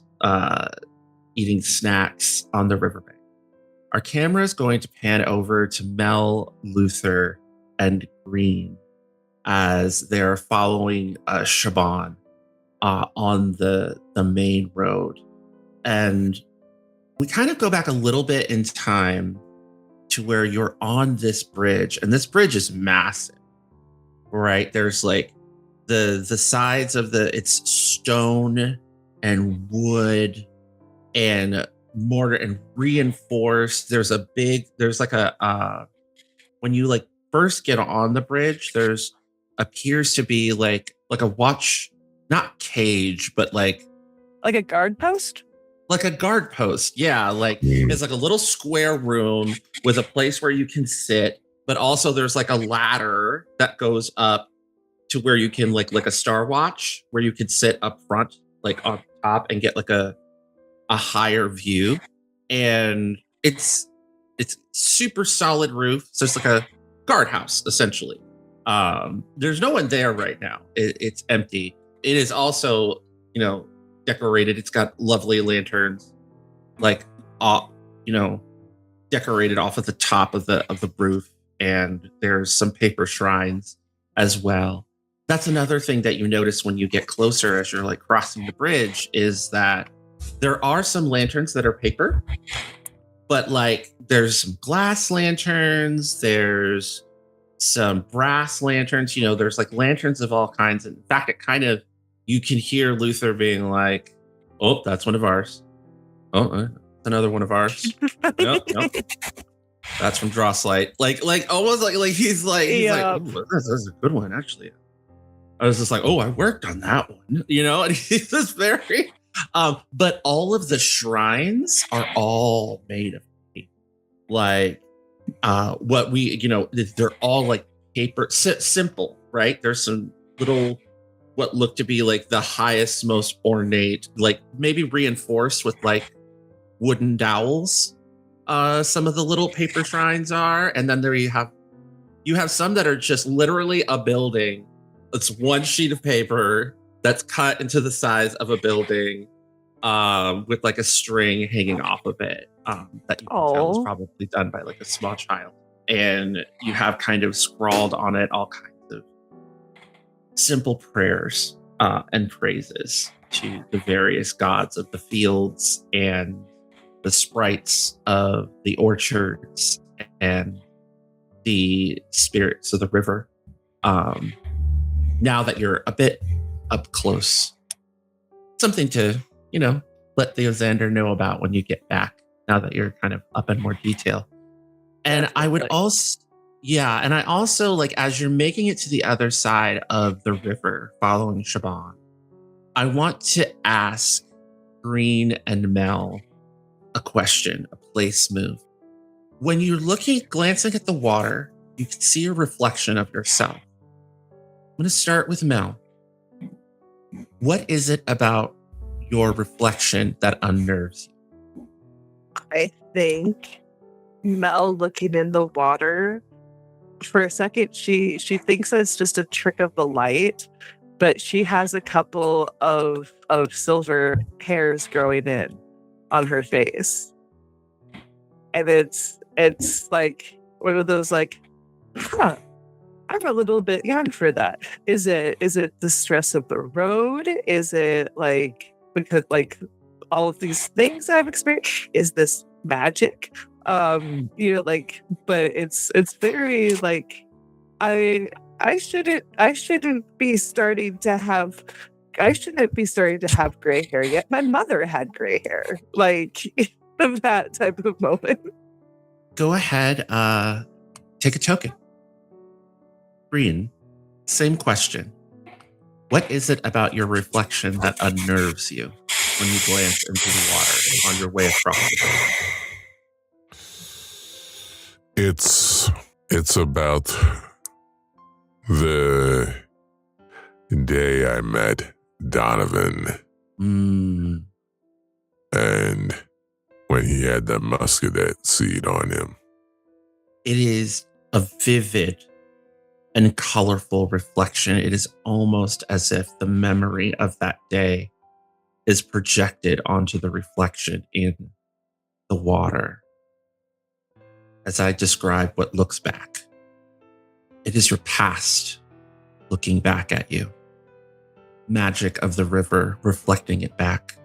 eating snacks on the riverbank, our camera is going to pan over to Mel, Luther, and Greene as they're following Shaban on the main road. And we kind of go back a little bit in time to where you're on this bridge, and this bridge is massive, right? There's like the sides of it's stone and wood and mortar and reinforced. There's like a when you like first get on the bridge, there's appears to be like a watch, not cage, but like a guard post. Like a guard post, yeah. Like it's like a little square room with a place where you can sit, but also there's like a ladder that goes up to where you can like a Star Watch, where you could sit up front, like on top, and get like a higher view. And it's super solid roof, so it's like a guardhouse essentially. There's no one there right now. It's empty. It is also, decorated. It's got lovely lanterns, decorated off at the top of the roof, and there's some paper shrines as well. That's another thing that you notice when you get closer as you're like crossing the bridge, is that there are some lanterns that are paper, but like there's some glass lanterns, there's some brass lanterns, there's like lanterns of all kinds. And in fact, you can hear Luther being like, oh, that's one of ours. Oh, that's another one of ours. Nope. That's from Drosslight. Like almost like he's like, oh, that's a good one, actually. I was just like, oh, I worked on that one, and he's just very, but all of the shrines are all made of paper. Like, what we, they're all like paper, simple, right? There's some little, what look to be like the highest, most ornate, like maybe reinforced with like wooden dowels. Some of the little paper shrines are, and then there you have some that are just literally a building. It's one sheet of paper that's cut into the size of a building, with like a string hanging off of it. That you can tell was probably done by like a small child. And you have kind of scrawled on it all kinds of simple prayers and praises to the various gods of the fields and the sprites of the orchards and the spirits of the river. Now that you're a bit up close, something to, let Theozander know about when you get back, now that you're kind of up in more detail. And I would Definitely. also, yeah, and I also like as you're making it to the other side of the river following Shaban, I want to ask Greene and Mel a question, a place move. When you're glancing at the water, you can see a reflection of yourself. I'm going to start with Mel. What is it about your reflection that unnerves you? I think Mel looking in the water for a second, she thinks it's just a trick of the light, but she has a couple of silver hairs growing in on her face, and it's like one of those like, huh, I'm a little bit young for that. Is it the stress of the road? Is it like because like all of these things I've experienced? Is this magic? Like, but it's very like I shouldn't be starting to have gray hair yet. My mother had gray hair. Like that type of moment. Go ahead, take a token. Greene, same question. What is it about your reflection that unnerves you when you glance into the water on your way across the boat? It's about the day I met Donovan and when he had the muscadet seed on him. It is a vivid and colorful reflection. It is almost as if the memory of that day is projected onto the reflection in the water. As I describe what looks back, it is your past looking back at you. Magic of the river reflecting it back.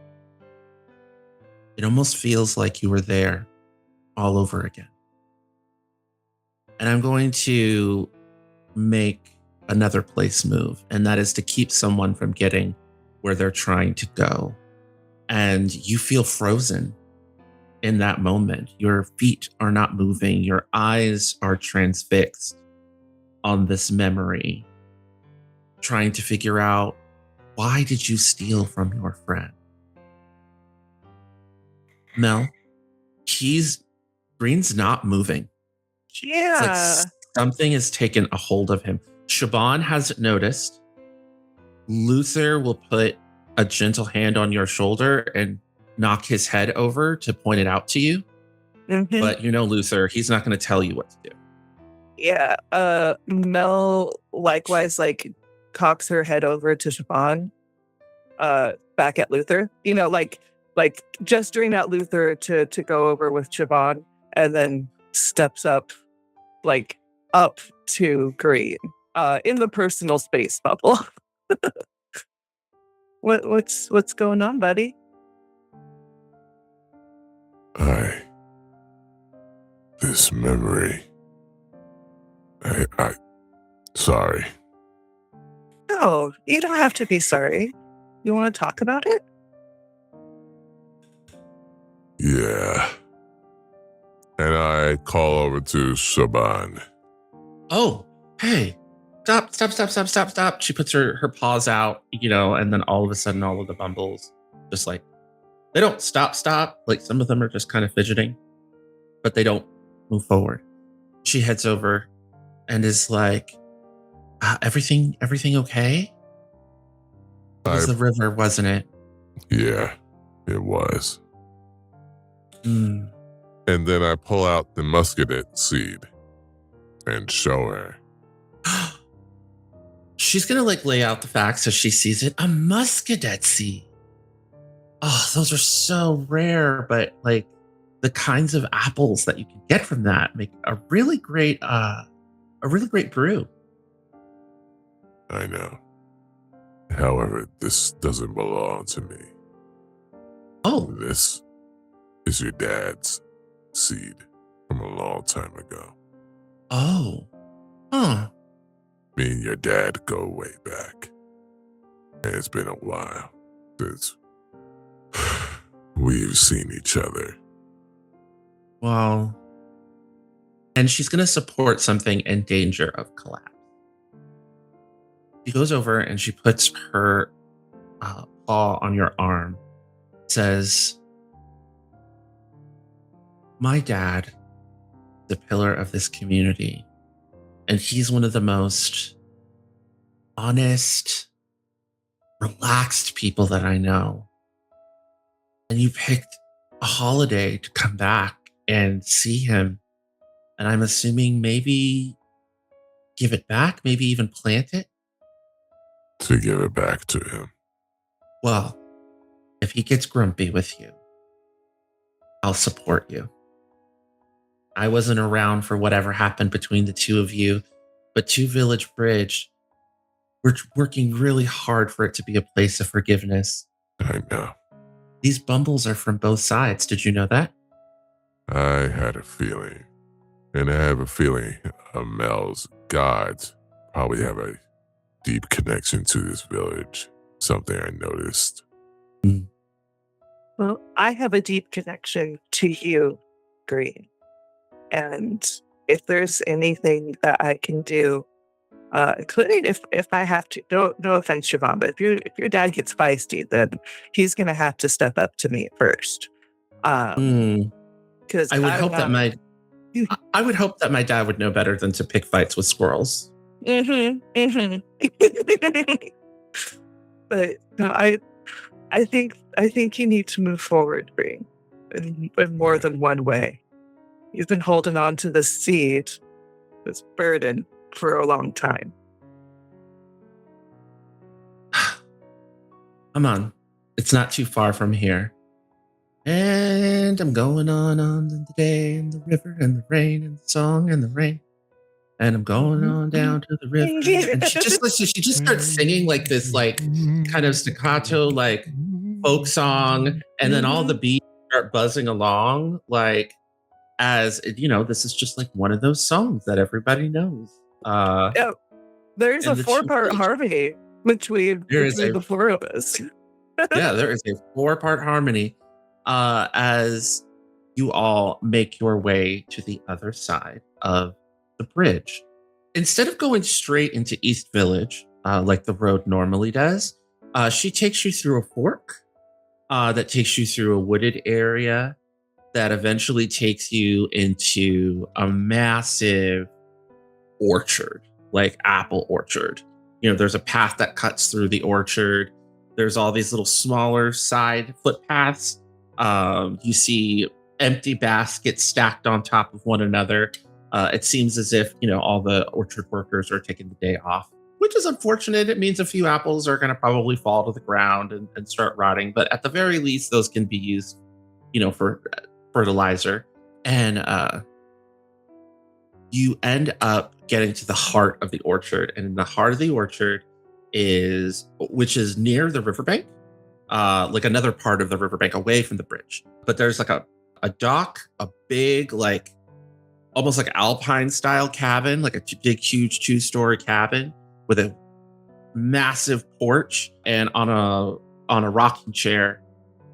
It almost feels like you were there all over again. And I'm going to make another place move, and that is to keep someone from getting where they're trying to go. And you feel frozen in that moment. Your feet are not moving. Your eyes are transfixed on this memory, trying to figure out, why did you steal from your friend? Mel, Greene's not moving. Yeah. It's like something has taken a hold of him. Shaban hasn't noticed. Luther will put a gentle hand on your shoulder and knock his head over to point it out to you. Mhm. But Luther, he's not going to tell you what to do. Yeah. Mel likewise like cocks her head over to Shaban, back at Luther. Like gesturing at Luther to go over with Shaban, and then steps up to Greene, in the personal space bubble. What's going on, buddy? This memory. Sorry. No, you don't have to be sorry. You want to talk about it? Yeah. And I call over to Shaban. Oh, hey, stop. She puts her paws out, and then all of a sudden all of the bumbles just like, they don't stop. Like some of them are just kind of fidgeting, but they don't move forward. She heads over and is like, everything okay? It was the river, wasn't it? Yeah, it was. Mm. And then I pull out the muscadet seed and show her. She's going to lay out the facts as she sees it. A muscadet seed. Oh, those are so rare, but the kinds of apples that you can get from that make a really great brew. I know. However, this doesn't belong to me. Oh. This is your dad's seed from a long time ago. Oh. Huh. Me and your dad go way back. And it's been a while since we've seen each other. Well, and she's going to support something in danger of collapse. She goes over and she puts her paw on your arm, says, "My dad is the pillar of this community, and he's one of the most honest, relaxed people that I know. And you picked a holiday to come back and see him. And I'm assuming maybe give it back, maybe even plant it." To give it back to him. "Well, if he gets grumpy with you, I'll support you. I wasn't around for whatever happened between the two of you, but Two Village Bridge, we're working really hard for it to be a place of forgiveness. I know. These bumbles are from both sides. Did you know that?" I had a feeling. And I have a feeling Mel's gods probably have a deep connection to this village. Something I noticed. Well, I have a deep connection to you, Greene. And if there's anything that I can do, including if I have to, no offense, Siobhan, but if your dad gets feisty, then he's going to have to step up to me first. Because I would hope that my dad would know better than to pick fights with squirrels. But no, I think you need to move forward, Greene, in more than one way. You've been holding on to this seed, this burden, for a long time. Come on. It's not too far from here. And I'm going on the day and the river and the rain and the song and the rain. And I'm going on down to the river. And she just starts singing like this, like kind of staccato, like folk song. And then all the bees start buzzing along, like as you know, this is just like one of those songs that everybody knows. Yeah, there's a 4-part harmony between the four of us. Yeah, there is a 4-part harmony as you all make your way to the other side of the bridge. Instead of going straight into East Village, like the road normally does, she takes you through a fork that takes you through a wooded area that eventually takes you into a massive orchard, like apple orchard. You know, there's a path that cuts through the orchard. There's all these little smaller side footpaths. You see empty baskets stacked on top of one another. It seems as if, you know, all the orchard workers are taking the day off, which is unfortunate. It means a few apples are going to probably fall to the ground and start rotting. But at the very least, those can be used, you know, for fertilizer. And you end up getting to the heart of the orchard. And in the heart of the orchard which is near the riverbank, like another part of the riverbank away from the bridge. But there's like a dock, a big, like almost like Alpine style cabin, like a big, huge 2-story cabin with a massive porch. And on a rocking chair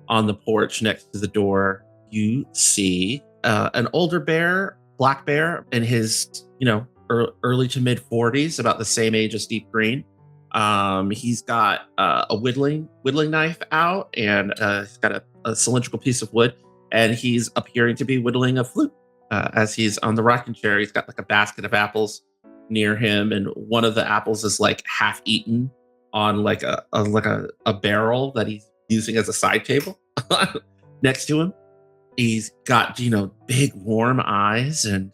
on the porch next to the door, you see an older black bear in his, you know, early to mid 40s, about the same age as Deep Greene. He's got a whittling knife out, and he's got a cylindrical piece of wood, and he's appearing to be whittling a flute as he's on the rocking chair. He's got like a basket of apples near him, and one of the apples is like half eaten on like a barrel that he's using as a side table next to him. He's got, you know, big warm eyes, and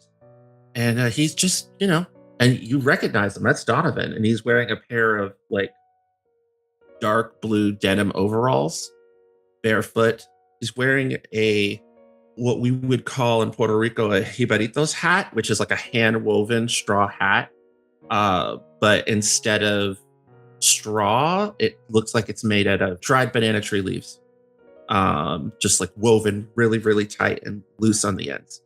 he's just, you know, and you recognize him. That's Donovan, and he's wearing a pair of like dark blue denim overalls, barefoot. He's wearing what we would call in Puerto Rico a jibaritos hat, which is like a hand-woven straw hat. But instead of straw, it looks like it's made out of dried banana tree leaves. Just like woven really, really tight and loose on the ends.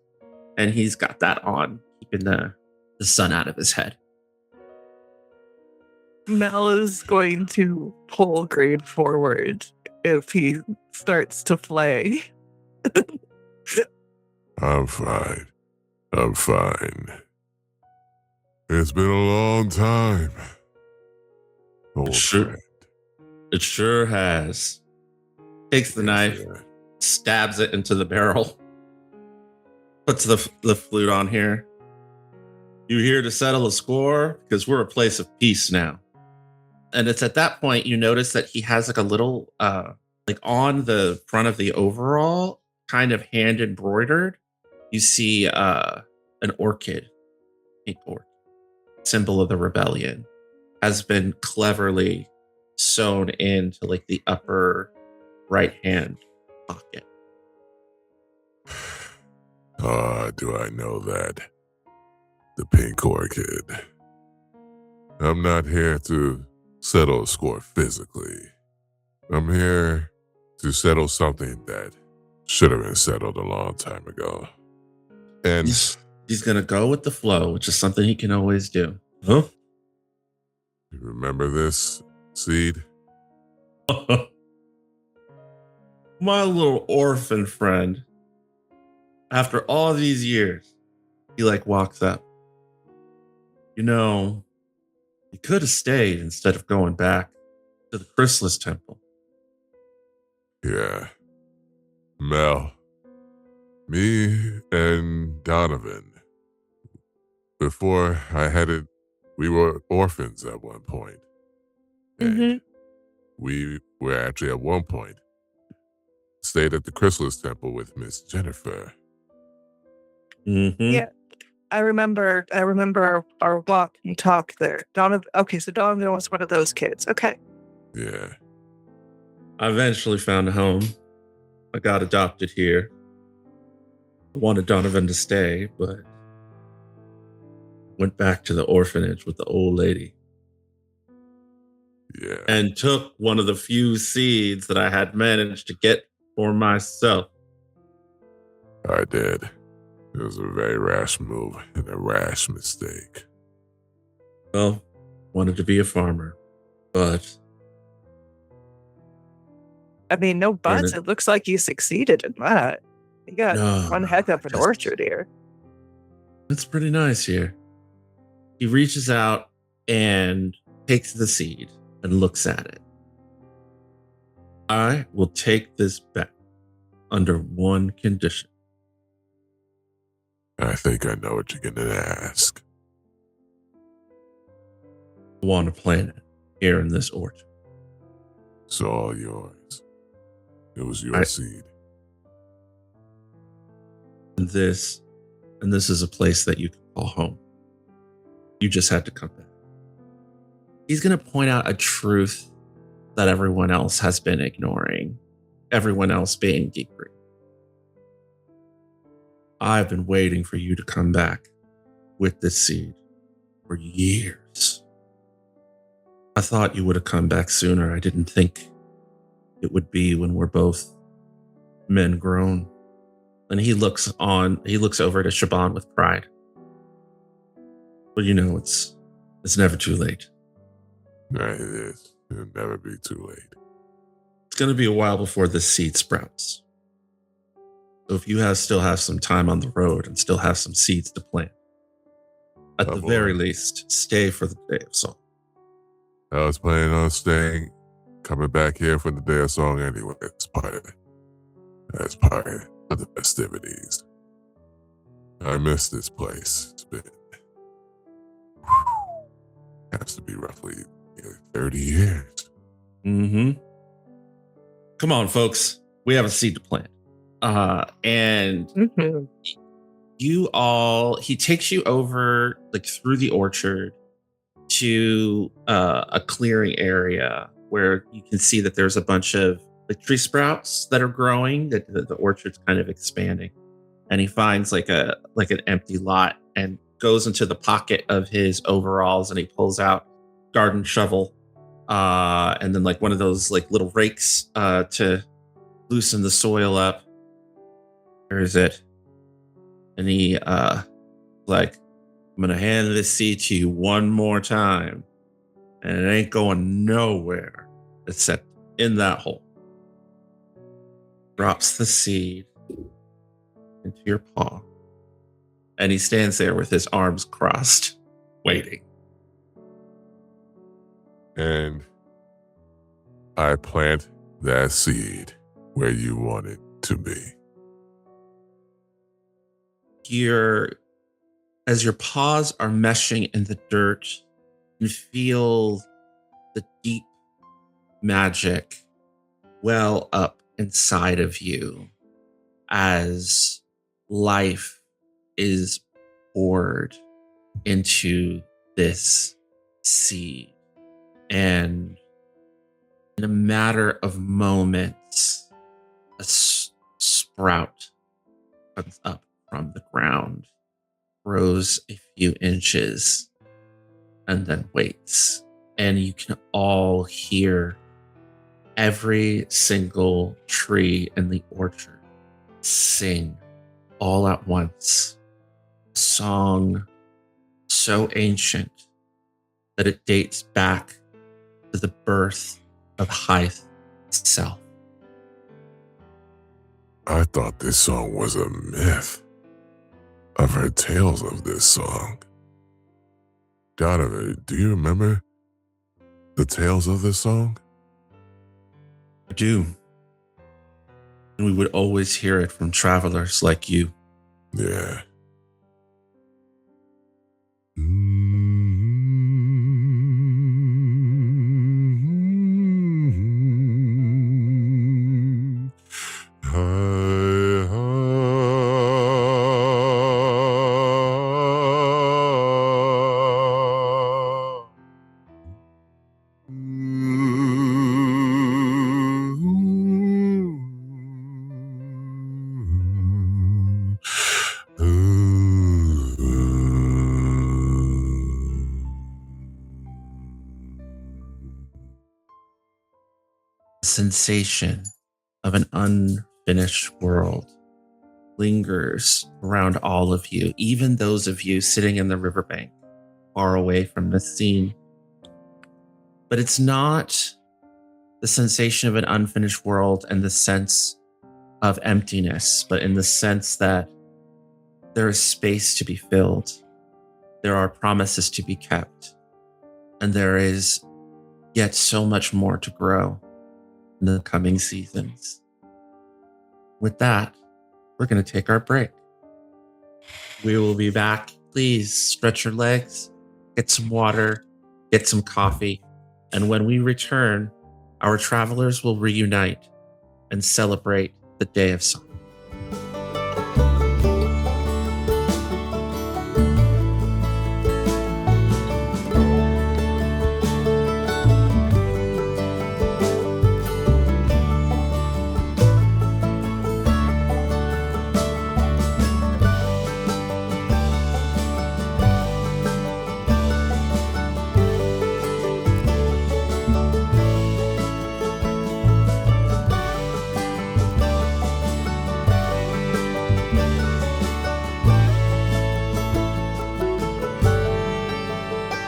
And he's got that on, keeping the sun out of his head. Mel is going to pull Greene forward if he starts to flay. I'm fine. I'm fine. It's been a long time. Old Sure. friend. It sure has. Takes the knife, Yeah. stabs it into the barrel, puts the flute on here. You here to settle a score? Because we're a place of peace now. And it's at that point you notice that he has like a little, like on the front of the overall, kind of hand embroidered. You see an orchid, pink orchid, symbol of the rebellion, has been cleverly sewn into like the upper right hand pocket. Do I know that? The pink orchid. I'm not here to settle a score physically. I'm here to settle something that should have been settled a long time ago. And He's gonna go with the flow, which is something he can always do. Huh? you remember this seed? My little orphan friend. After all these years, he like walks up. You know, he could have stayed instead of going back to the Chrysalis Temple. Yeah. Mel. Me and Donovan. Before I headed, we were orphans at one point. And we were actually at one point stayed at the Chrysalis Temple with Miss Jennifer. Mm-hmm. Yeah. I remember our walk and talk there. Donovan. Okay, so Donovan was one of those kids. Okay. Yeah. I eventually found a home. I got adopted here. I wanted Donovan to stay, but went back to the orphanage with the old lady Yeah. and took one of the few seeds that I had managed to get for myself. I did. It was a very rash move and a rash mistake. Well, wanted to be a farmer, but I mean, no buts. Granted. It looks like you succeeded in that. You got one heck of an orchard here. It's pretty nice here. He reaches out and takes the seed and looks at it. I will take this back under one condition. I think I know what you're going to ask. I want to plant it here in this orchard. It's all yours. It was your seed. And this is a place that you can call home. You just had to come back. He's going to point out a truth that everyone else has been ignoring. Everyone else being Geek Greene. I've been waiting for you to come back with this seed for years. I thought you would have come back sooner. I didn't think it would be when we're both men grown. And he looks over to Shaban with pride. But you know, it's never too late. Right, it is. It'll never be too late. It's going to be a while before this seed sprouts. So if you still have some time on the road and still have some seeds to plant, at the very least, stay for the Day of Song. I was planning on staying, coming back here for the Day of Song anyway. It's part of it. That's part of the festivities. I miss this place. It's been, has to be roughly 30 years. Mm-hmm. Come on, folks. We have a seed to plant. And he takes you over like through the orchard to a clearing area where you can see that there's a bunch of like tree sprouts that are growing, that the orchard's kind of expanding. And he finds like an empty lot and goes into the pocket of his overalls and he pulls out garden shovel and then like one of those like little rakes to loosen the soil up. Where is it? And he like, I'm gonna hand this seed to you one more time, and it ain't going nowhere except in that hole. Drops the seed into your paw, And he stands there with his arms crossed, waiting. And I plant that seed where you want it to be. As your paws are meshing in the dirt, you feel the deep magic well up inside of you as life is poured into this seed. And in a matter of moments, a sprout comes up from the ground, grows a few inches, and then waits. And you can all hear every single tree in the orchard sing all at once. A song so ancient that it dates back to the birth of Haeth itself. I thought this song was a myth. I've heard tales of this song. Donovan, do you remember the tales of this song? I do. And we would always hear it from travelers like you. Yeah. Sensation of an unfinished world lingers around all of you, even those of you sitting in the riverbank, far away from the scene. But it's not the sensation of an unfinished world and the sense of emptiness, but in the sense that there is space to be filled. There are promises to be kept. And there is yet so much more to grow in the coming seasons. With that, we're going to take our break. We will be back. Please stretch your legs, get some water, get some coffee. And when we return, our travelers will reunite and celebrate the Day of Song.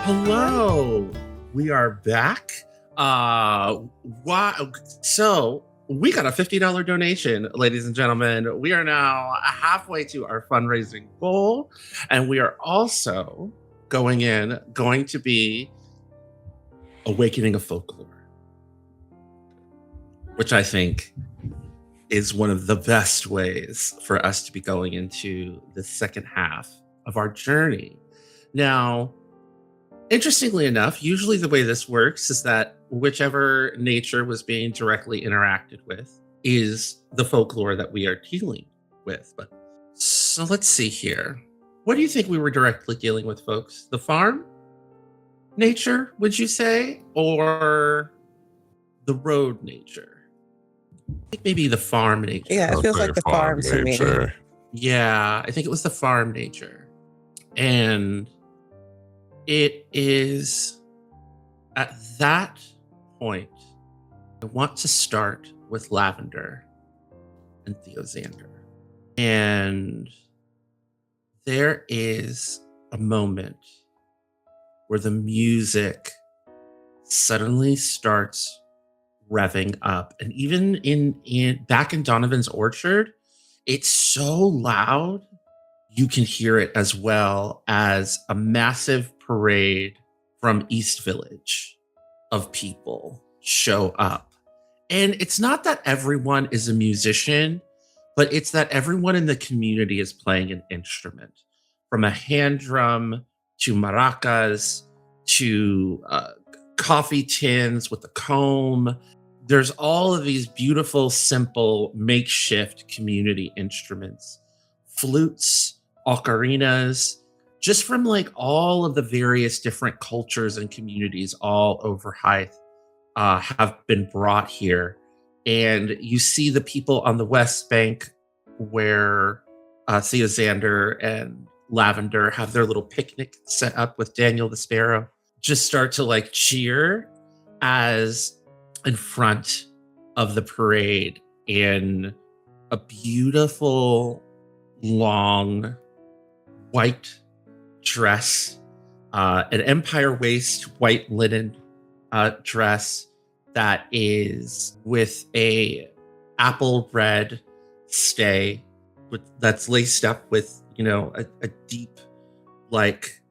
Hello, we are back. So we got a $50 donation, ladies and gentlemen. We are now halfway to our fundraising goal, and we are also going to be awakening a folklore, which I think is one of the best ways for us to be going into the second half of our journey. Now, interestingly enough, usually the way this works is that whichever nature was being directly interacted with is the folklore that we are dealing with. But so let's see here. What do you think we were directly dealing with, folks? The farm nature, would you say? Or the road nature? I think maybe the farm nature. Yeah, it feels like the farm to me. Yeah, I think it was the farm nature. And it is at that point, I want to start with Lavender and Theozander. And there is a moment where the music suddenly starts revving up. And even in back in Donovan's orchard, it's so loud, you can hear it as well as a massive parade from East Village of people show up. And it's not that everyone is a musician, but it's that everyone in the community is playing an instrument, from a hand drum to maracas to coffee tins with a comb. There's all of these beautiful, simple, makeshift community instruments, flutes, ocarinas, just from like all of the various different cultures and communities all over Haeth have been brought here. And you see the people on the West Bank where Theozander and Lavender have their little picnic set up with Daniel the Sparrow, just start to like cheer as in front of the parade in a beautiful, long, white dress, an empire waist, white linen dress that is with a apple red stay that's laced up with, you know, a deep, like,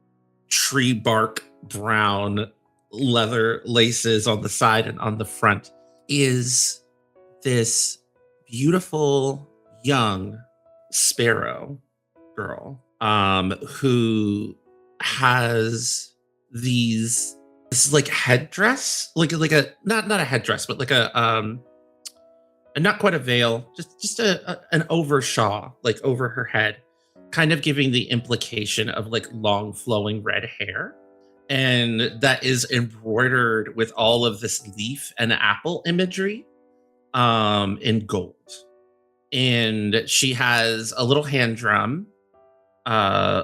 tree bark brown leather laces on the side and on the front, is this beautiful young sparrow girl who has this like headdress, like a not a headdress, but like a not quite a veil, just an overshaw like over her head, kind of giving the implication of like long flowing red hair, and that is embroidered with all of this leaf and apple imagery in gold. And she has a little hand drum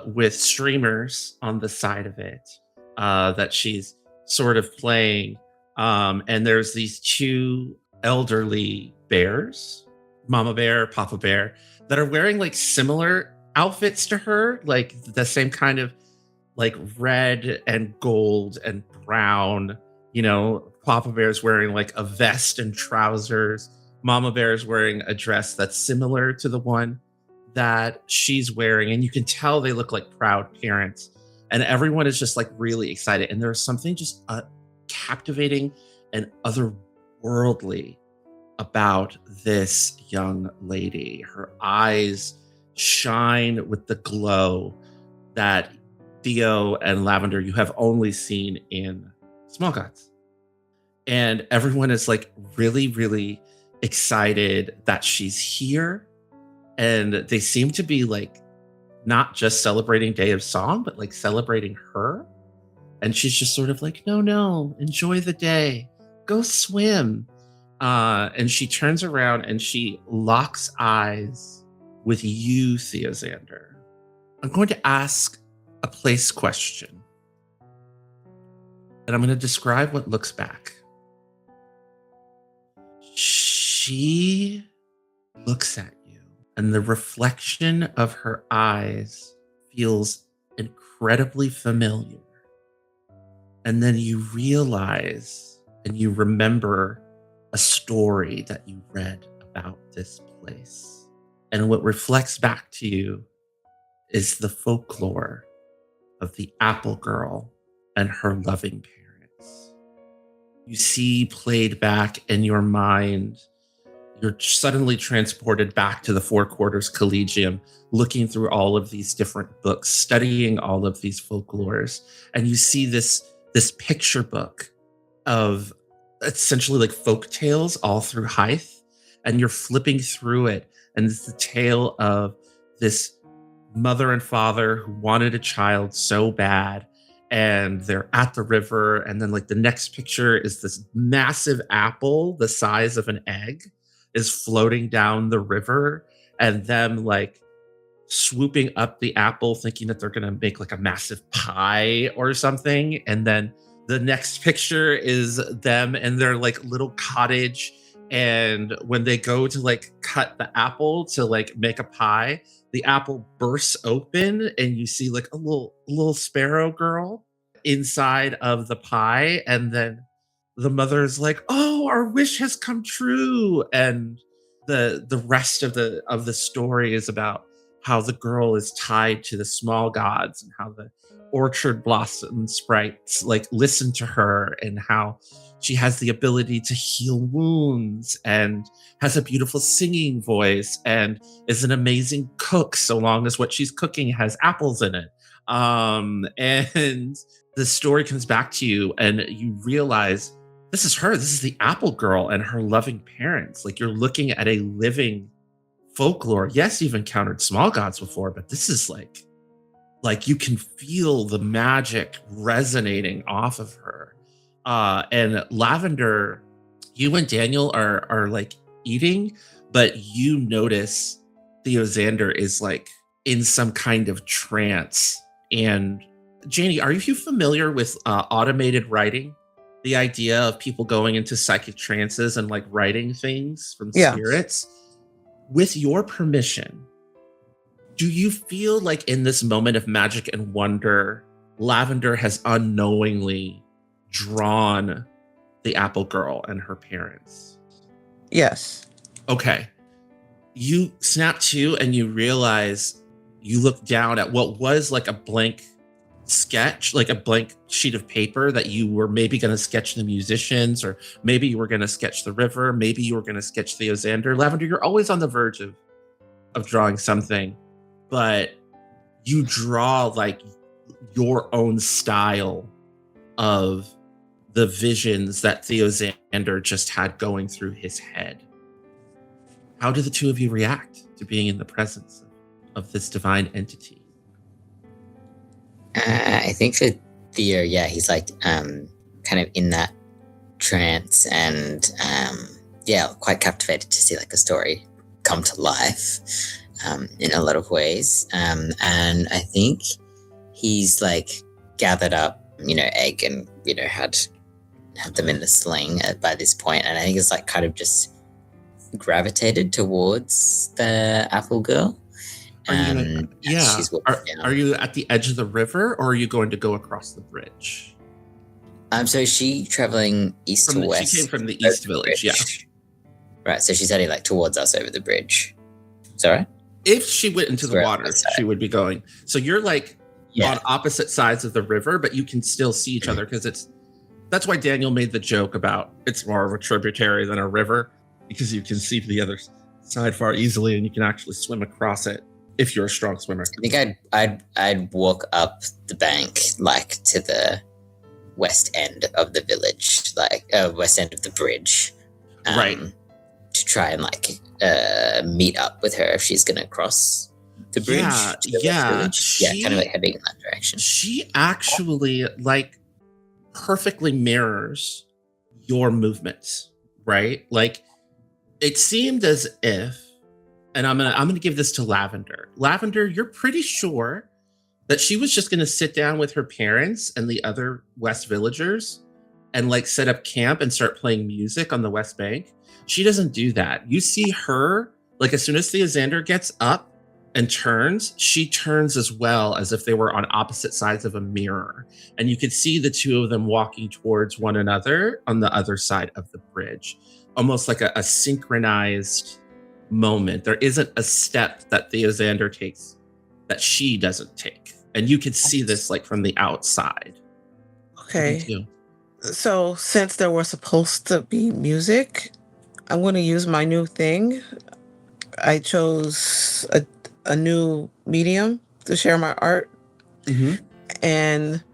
with streamers on the side of it that she's sort of playing. And there's these two elderly bears, Mama Bear, Papa Bear, that are wearing like similar outfits to her, like the same kind of like red and gold and brown. You know, Papa Bear's wearing like a vest and trousers. Mama Bear's wearing a dress that's similar to the one that she's wearing. And you can tell they look like proud parents. And everyone is just like really excited. And there's something just captivating and otherworldly about this young lady. Her eyes shine with the glow that Theo and Lavender, you have only seen in Small Gods. And everyone is like really, really excited that she's here. And they seem to be like not just celebrating Day of Song, but like celebrating her. And she's just sort of like, no, enjoy the day. Go swim. And she turns around and she locks eyes with you, Theozander. I'm going to ask a place question. And I'm going to describe what looks back. She looks at you, and the reflection of her eyes feels incredibly familiar. And then you realize and you remember a story that you read about this place. And what reflects back to you is the folklore of the apple girl and her loving parents. You see played back in your mind, you're suddenly transported back to the Four Quarters Collegium, looking through all of these different books, studying all of these folklores, and you see this picture book of essentially like folk tales all through Haeth, and you're flipping through it, and it's the tale of this mother and father who wanted a child so bad, and they're at the river, and then like the next picture is this massive apple the size of an egg is floating down the river, and them like swooping up the apple thinking that they're going to make like a massive pie or something. And then the next picture is them in their like little cottage, and when they go to like cut the apple to like make a pie, the apple bursts open and you see like a little sparrow girl inside of the pie, and then the mother's like, "Oh, our wish has come true." And the rest of the story is about how the girl is tied to the small gods and how the orchard blossom sprites like listen to her, and how she has the ability to heal wounds and has a beautiful singing voice and is an amazing cook so long as what she's cooking has apples in it. And the story comes back to you and you realize this is her. This is the apple girl and her loving parents. Like, you're looking at a living folklore. Yes, you've encountered small gods before, but this is like you can feel the magic resonating off of her. And Lavender, you and Daniel are like eating, but you notice Theozander is like in some kind of trance. And Janie, are you familiar with automated writing? The idea of people going into psychic trances and like writing things from spirits? With your permission, do you feel like in this moment of magic and wonder, Lavender has unknowingly drawn the apple girl and her parents? Yes. Okay. You snap to and you realize you look down at what was like a blank sketch, like a blank sheet of paper that you were maybe going to sketch the musicians, or maybe you were going to sketch the river, maybe you were going to sketch Theozander. Lavender, you're always on the verge of drawing something, but you draw like your own style of the visions that Theozander just had going through his head. How do the two of you react to being in the presence of this divine entity? I think for Theo, he's like kind of in that trance and quite captivated to see like a story come to life in a lot of ways. And I think he's like gathered up, egg and, had them in the sling by this point. And I think it's like kind of just gravitated towards the apple girl. Are you at the edge of the river, or are you going to go across the bridge? So is she traveling east to west? She came from the east village, yeah. Right, so she's heading like towards us over the bridge. Is that right? If she went into the water, she would be going. So you're like on opposite sides of the river, but you can still see each other because that's why Daniel made the joke about it's more of a tributary than a river, because you can see the other side far easily and you can actually swim across it if you're a strong swimmer. I think I'd walk up the bank like to the west end of the village, like west end of the bridge, right, to try and like meet up with her if she's gonna cross the bridge. Kind of like heading in that direction. She actually like perfectly mirrors your movements, right? Like it seemed as if, and I'm gonna give this to Lavender. Lavender, you're pretty sure that she was just gonna sit down with her parents and the other West villagers and like set up camp and start playing music on the West Bank. She doesn't do that. You see her, like as soon as Theozander gets up and turns, she turns as well, as if they were on opposite sides of a mirror. And you could see the two of them walking towards one another on the other side of the bridge, almost like a synchronized moment. There isn't a step that Theozander takes that she doesn't take. And you could see this like from the outside. Okay. So since there was supposed to be music, I'm going to use my new thing. I chose a new medium to share my art. Mm-hmm. And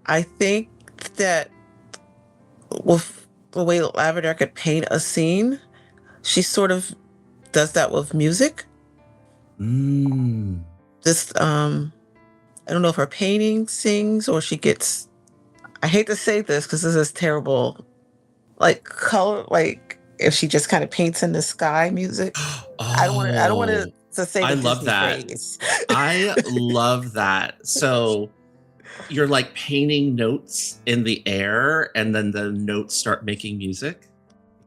I think that with the way Lavender could paint a scene, she sort of does that with music. Just, I don't know if her painting sings or she gets, I hate to say this because this is terrible, like color, like if she just kind of paints in the sky music. I don't want to say. I love that. I love that. So you're like painting notes in the air and then the notes start making music.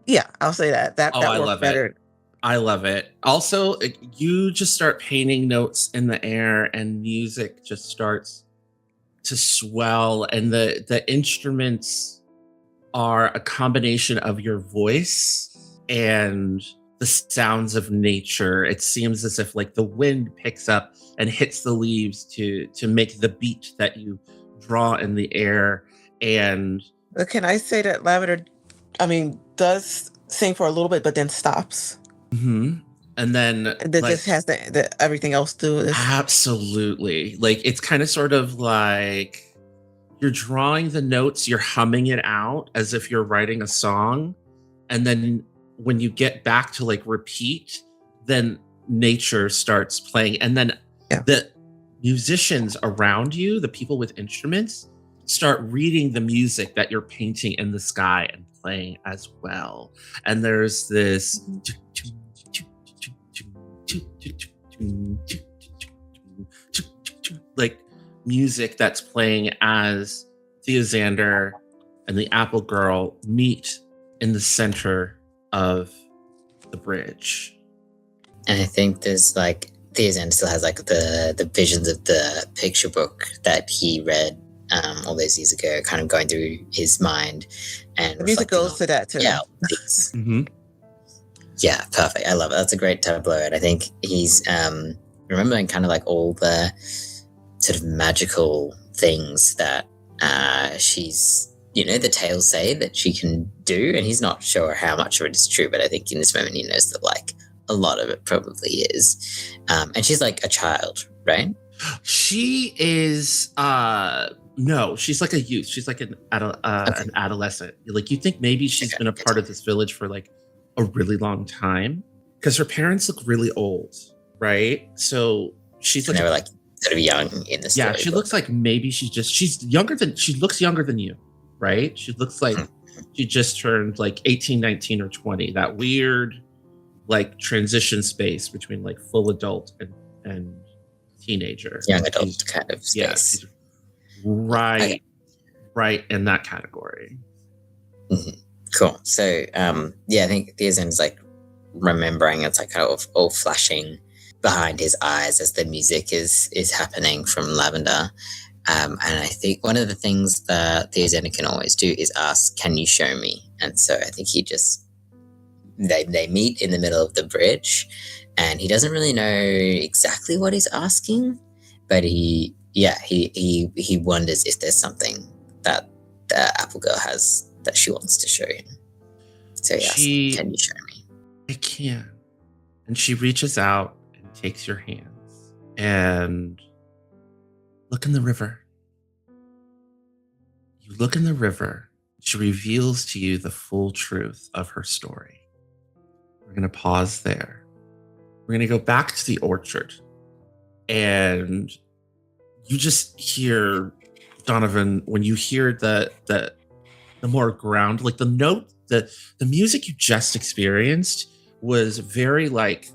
Yeah, I'll say that. That I worked love better. it. I love it. Also, you just start painting notes in the air and music just starts to swell, and the instruments are a combination of your voice and the sounds of nature. It seems as if like the wind picks up and hits the leaves to make the beat that you draw in the air. And But can I say that Lavender, does sing for a little bit, but then stops? mhm. And then And then like just has the everything else do this? absolutely, like it's kind of sort of like you're drawing the notes, you're humming it out as if you're writing a song, and then when you get back to like repeat, then nature starts playing, and then Yeah. the musicians around you, the people with instruments, start reading the music that you're painting in the sky and playing as well. And there's this like music that's playing as Theozander and the Apple Girl meet in the center of the bridge. And I think there's like Theozander still has like the visions of the picture book that he read all those years ago, kind of going through his mind. And The music reflecting goes on- to that too. Yeah, these. Mm-hmm. Yeah, perfect. I love it. That's a great tableau. And I think he's remembering kind of like all the sort of magical things that she's, the tales say that she can do. And he's not sure how much of it is true, but I think in this moment he knows that like a lot of it probably is. And she's like a child, right? She is no, she's like a youth. She's like an adolescent. Like you think maybe she's been a part of this village for like a really long time because her parents look really old, right? So she's And like they were like sort of young in the story. yeah, she looks like maybe she looks younger than you, right? She looks like she just turned like 18, 19 or 20. That weird like transition space between like full adult and teenager. young adult She's- kind of yeah, space. she's right in that category. Cool. So, I think Theozander's like remembering it's like kind of all flashing behind his eyes as the music is happening from Lavender. And I think one of the things that Theozander can always do is ask, "Can you show me?" And so I think they meet in the middle of the bridge, and he doesn't really know exactly what he's asking, but he wonders if there's something that the Apple Girl has that she wants to show him. So he asks, "Can you show me?" I can. And she reaches out and takes your hands and look in the river. You look in the river. She reveals to you the full truth of her story. We're going to pause there. We're going to go back to the orchard. And you just hear, Donovan, when you hear the more ground, like the note, the music you just experienced was very like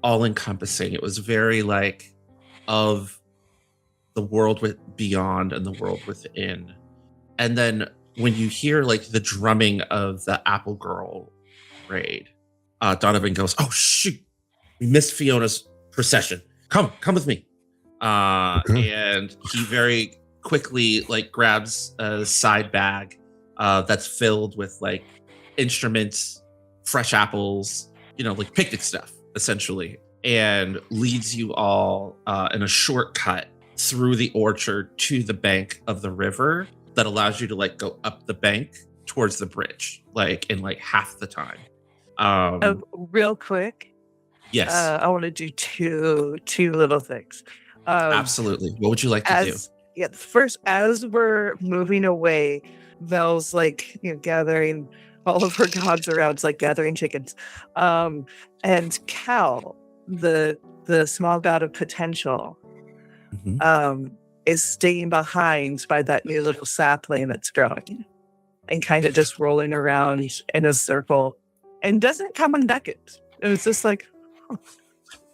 all encompassing. It was very like of the world beyond and the world within. And then when you hear like the drumming of the Apple Girl raid, Donovan goes, "Oh shoot, we missed Fiona's procession. Come with me." And he very quickly like grabs a side bag that's filled with like instruments, fresh apples, like picnic stuff, essentially, and leads you all in a shortcut through the orchard to the bank of the river that allows you to like go up the bank towards the bridge, like in like half the time. Real quick, Yes, I want to do two little things. absolutely. What would you like to do? First, as we're moving away, Mel's like gathering all of her gods around, it's like gathering chickens. And Cal, the small god of potential, Mhm. is staying behind by that new little sapling that's growing and kind of just rolling around in a circle and doesn't come undecking. It's just like, huh.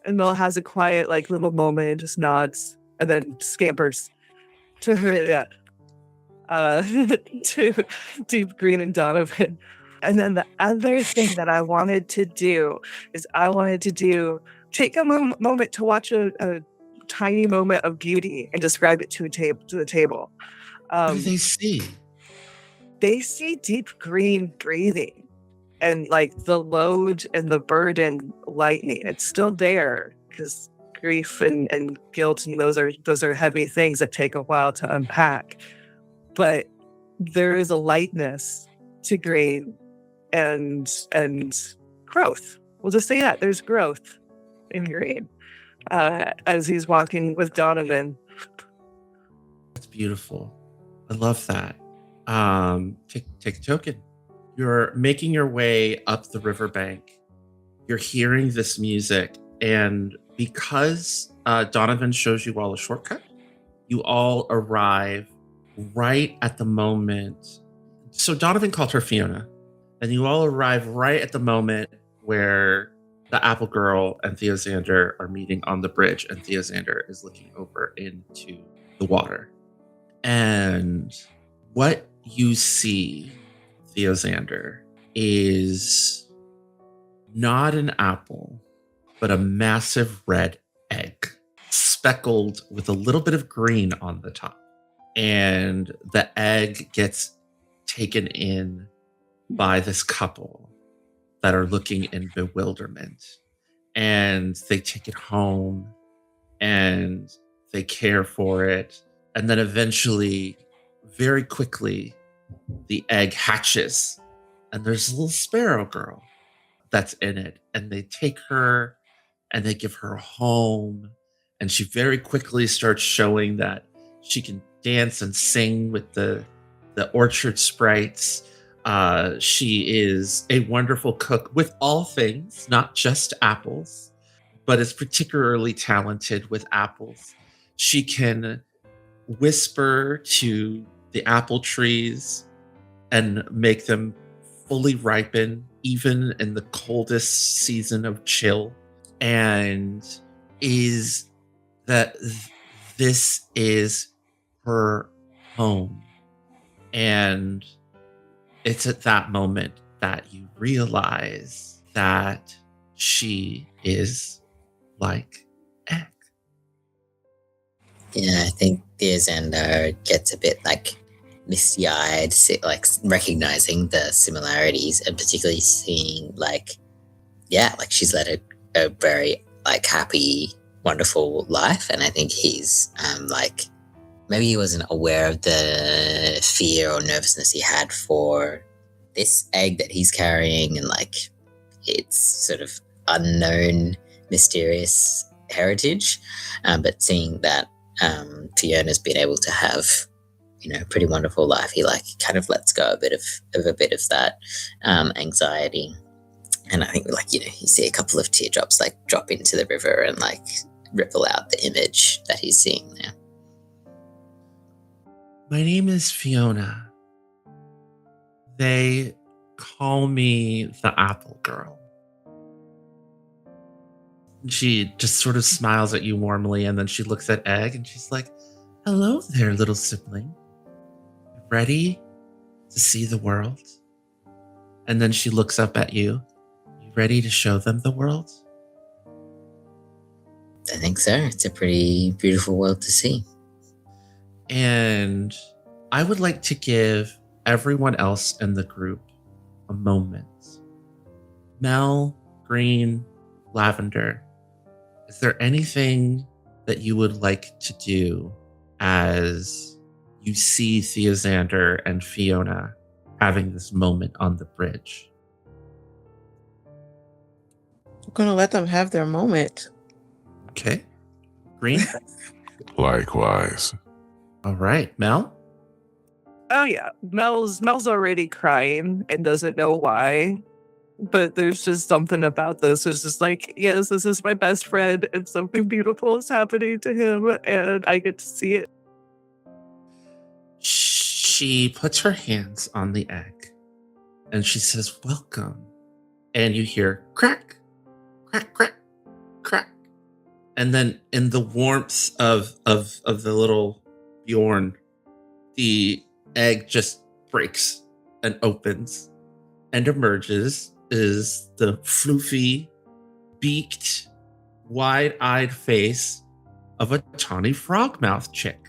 And Mel has a quiet, like little moment, just nods, and then scampers to her, to Greene and Donovan. And then the other thing that I wanted to do is take a moment to watch a tiny moment of beauty and describe it to the table. What do they see? They see deep green breathing and like the load and the burden lightening. It's still there because grief and guilt, and those are heavy things that take a while to unpack. But there is a lightness to Greene and growth. We'll just say that there's growth in Greene as he's walking with Donovan. That's beautiful. I love that. Take a token. You're making your way up the riverbank. You're hearing this music, and because Donovan shows you all a shortcut, you all arrive right at the moment. So Donovan called her Fiona, and you all arrive right at the moment where the Apple Girl and Theozander are meeting on the bridge, and Theozander is looking over into the water. And what you see, Theozander, is not an apple, but a massive red egg, speckled with a little bit of green on the top. And the egg gets taken in by this couple that are looking in bewilderment. And they take it home and they care for it. And then eventually, very quickly, the egg hatches. And there's a little sparrow girl that's in it. And they take her and they give her a home. And she very quickly starts showing that she can dance and sing with the orchard sprites. She is a wonderful cook with all things, not just apples, but is particularly talented with apples. She can whisper to the apple trees and make them fully ripen, even in the coldest season of chill. And is that this is her home. And it's at that moment that you realize that she is like egg. Yeah, I think Theozander gets a bit like misty-eyed, like recognizing the similarities, and particularly seeing like she's led a very like happy, wonderful life. And I think he's like, maybe he wasn't aware of the fear or nervousness he had for this egg that he's carrying, and like its sort of unknown, mysterious heritage. But seeing that Fiona's been able to have, a pretty wonderful life, he like kind of lets go a bit of that anxiety. And I think like, you see a couple of teardrops like drop into the river and like ripple out the image that he's seeing there. My name is Fiona. They call me the Apple Girl. She just sort of smiles at you warmly, and then she looks at Egg and she's like, "Hello there, little sibling. Ready to see the world?" And then she looks up at you. You ready to show them the world? I think so. It's a pretty beautiful world to see. And I would like to give everyone else in the group a moment. Mel, Greene, Lavender, is there anything that you would like to do as you see Theozander and Fiona having this moment on the bridge? I'm going to let them have their moment. Okay. Greene? Likewise. All right. Mel? Oh yeah, Mel's already crying and doesn't know why. But there's just something about this. It's just like, yes, this is my best friend, and something beautiful is happening to him, and I get to see it. She puts her hands on the egg and she says, "Welcome." And you hear crack, crack, crack, crack. And then in the warmth of the little Bjorn, the egg just breaks and opens, and emerges is the floofy, beaked, wide-eyed face of a tawny frogmouth chick.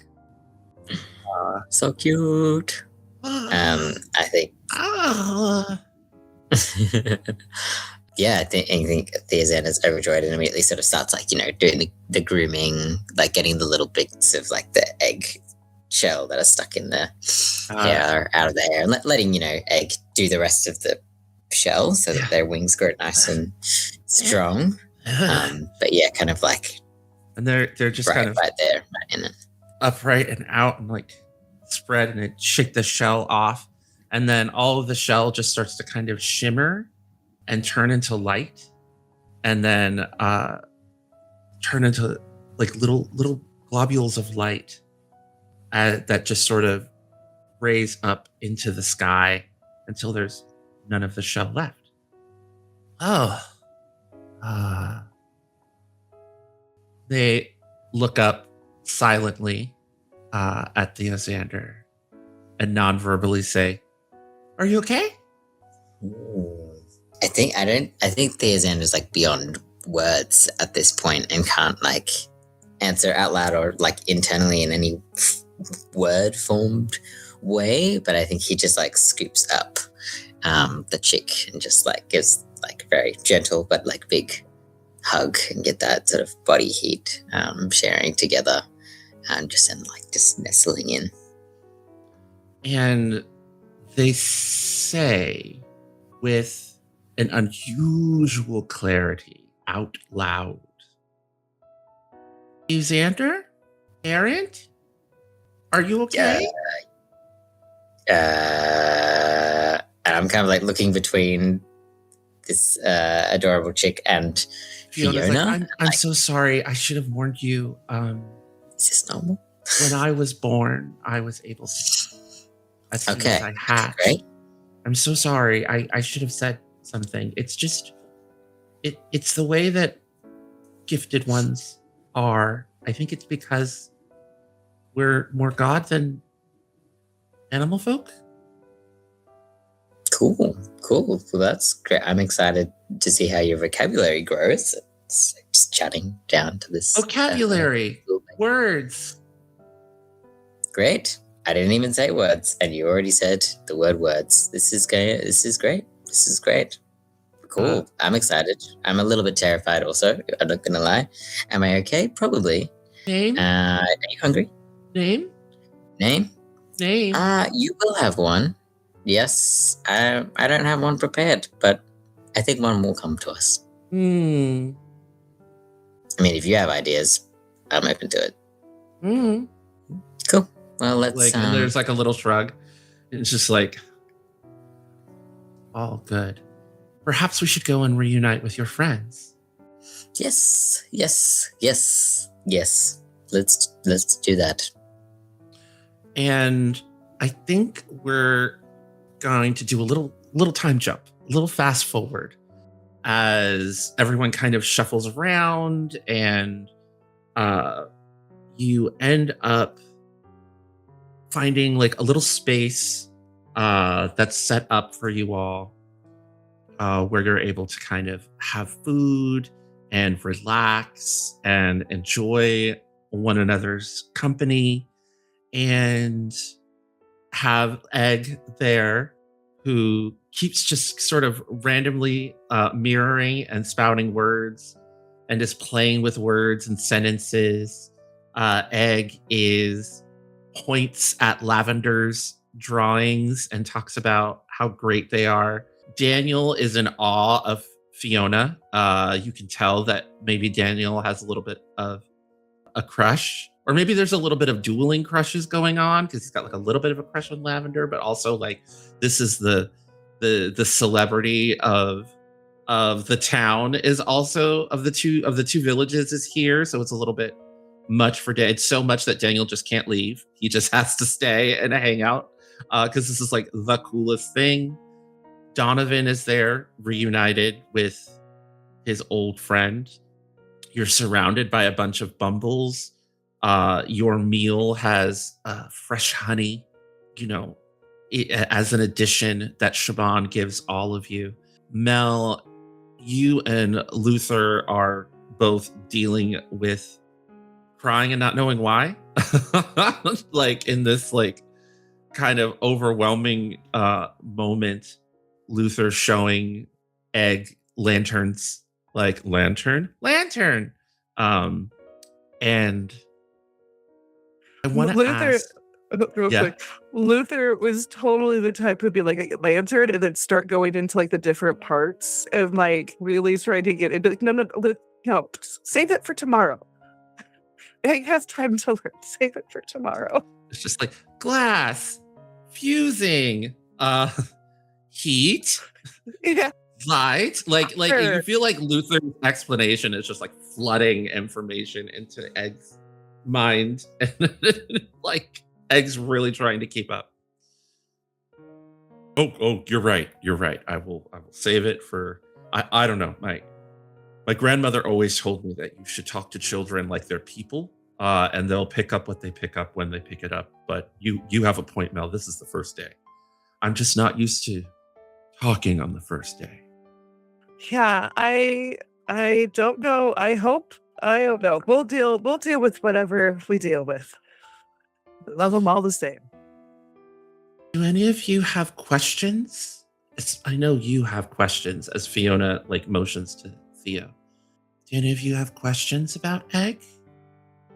So cute. I think Yeah, I think Theozander's overjoyed and immediately sort of starts like, doing the grooming, like getting the little bits of like the egg shell that are stuck in the hair out of the hair, and letting, egg do the rest of the shell so that their wings grow nice and strong. But yeah, kind of like, and they're just kind of right there, right in it. Upright and out and like spread, and it shake the shell off, and then all of the shell just starts to kind of shimmer and turn into light, and then turn into like little globules of light that just sort of raise up into the sky until there's none of the shell left. They look up silently at Theozander and non-verbally say, "Are you okay?" I think Theozander's like beyond words at this point and can't like answer out loud or like internally in any word formed way, but I think he just like scoops up the chick and just like gives like a very gentle but like big hug and get that sort of body heat sharing together and just nestling in. And they say with an unusual clarity out loud, "Theozander? Parent? Are you okay?" And I'm kind of like looking between this adorable chick and Fiona's Fiona. Like, I'm so sorry. I should have warned you. Is this normal? When I was born, I was able to. As soon as I hatched. Great. I'm so sorry. I should have said something. It's just, it's the way that gifted ones are. I think it's because we're more god than animal folk. Cool. Well, that's great. I'm excited to see how your vocabulary grows. It's just chatting down to this Vocabulary, words. Great. I didn't even say words, and you already said the word words. This is great. Cool. I'm excited. I'm a little bit terrified also. I'm not gonna lie. Am I okay? Probably. Name? Are you hungry? Name? You will have one. Yes. I don't have one prepared, but I think one will come to us. I mean, if you have ideas, I'm open to it. Cool. Well, let's. And there's like a little shrug. It's just like, all good. Perhaps we should go and reunite with your friends. Yes. Let's do that. And I think we're going to do a little time jump, a little fast forward, as everyone kind of shuffles around, and you end up finding like a little space that's set up for you all, where you're able to kind of have food and relax and enjoy one another's company, and have Egg there, who keeps just sort of randomly mirroring and spouting words and is playing with words and sentences. Egg points at Lavender's drawings and talks about how great they are. Daniel is in awe of Fiona. You can tell that maybe Daniel has a little bit of a crush, or maybe there's a little bit of dueling crushes going on, because he's got like a little bit of a crush on Lavender, but also like this is the celebrity of the town, is also of the two villages is here, so it's a little bit much for Daniel. It's so much that Daniel just can't leave. He just has to stay and hang out because this is like the coolest thing. Donovan is there, reunited with his old friend. You're surrounded by a bunch of bumbles. Your meal has fresh honey, as an addition that Shaban gives all of you. Mel, you and Luther are both dealing with crying and not knowing why. Like in this like kind of overwhelming moment. Luther showing Egg lanterns, like lantern. And I want to Luther, ask. real Yeah. quick, Luther was totally the type who'd be like a lantern and then start going into like the different parts and like really trying to get into no, save it for tomorrow. He has time to learn. Save it for tomorrow. It's just like glass, fusing, heat, Yeah. light. Like Sure. you feel like Luther's explanation is just like flooding information into Egg's mind, and like Egg's really trying to keep up. Oh, you're right. I will save it for. I don't know. My grandmother always told me that you should talk to children like they're people, and they'll pick up what they pick up when they pick it up. But you have a point, Mel. This is the first day. I'm just not used to talking on the first day. Yeah, I don't know. I don't know. We'll deal with whatever we deal with. Love them all the same. Do any of you have questions? I know you have questions as Fiona like motions to Theo. Do any of you have questions about Egg?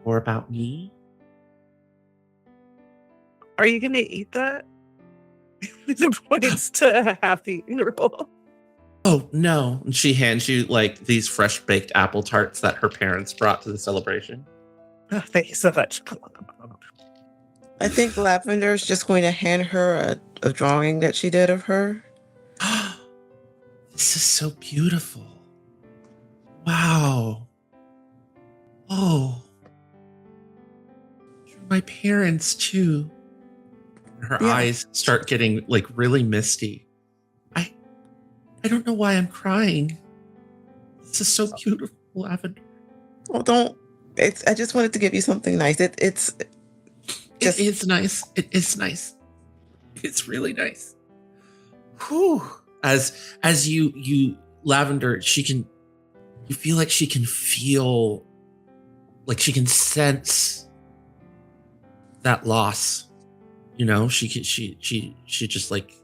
Or about me? Are you gonna eat that? The points to half the roll. Oh, no. And she hands you like these fresh baked apple tarts that her parents brought to the celebration. Oh, thank you so much. I think Lavender is just going to hand her a drawing that she did of her. This is so beautiful. Wow. Oh. You're my parents too. Her Yeah. eyes start getting like really misty. I don't know why I'm crying. This is so beautiful, Lavender. Well, don't. I just wanted to give you something nice. It's just. It is nice. It is nice. It's really nice. Whew. As you Lavender, you feel like she can feel, like she can sense that loss. You know, she just like,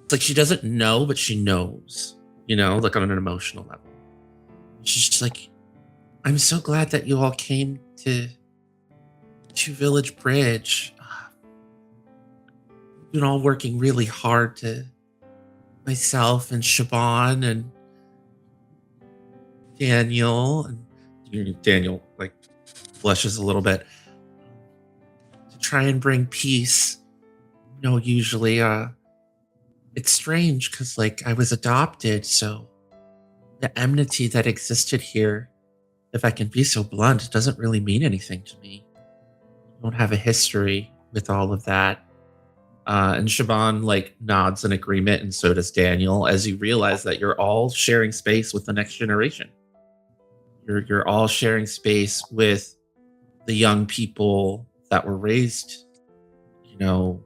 it's like she doesn't know, but she knows, you know, like on an emotional level. She's just like, I'm so glad that you all came to Village Bridge. We've been all working really hard to, myself and Shaban and Daniel, and Daniel like blushes a little bit, to try and bring peace. You know, usually it's strange because like I was adopted, so the enmity that existed here, if I can be so blunt, it doesn't really mean anything to me. I don't have a history with all of that. And Shaban like nods in agreement, and so does Daniel, as you realize that you're all sharing space with the next generation. You're all sharing space with the young people that were raised, you know,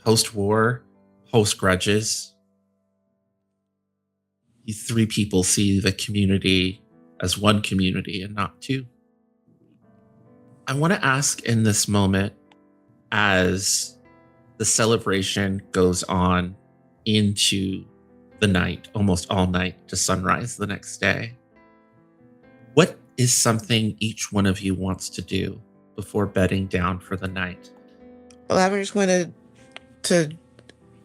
post-war, post-grudges. You three people see the community as one community and not two. I want to ask in this moment, as the celebration goes on into the night, almost all night to sunrise the next day, what is something each one of you wants to do before bedding down for the night? Lavender's going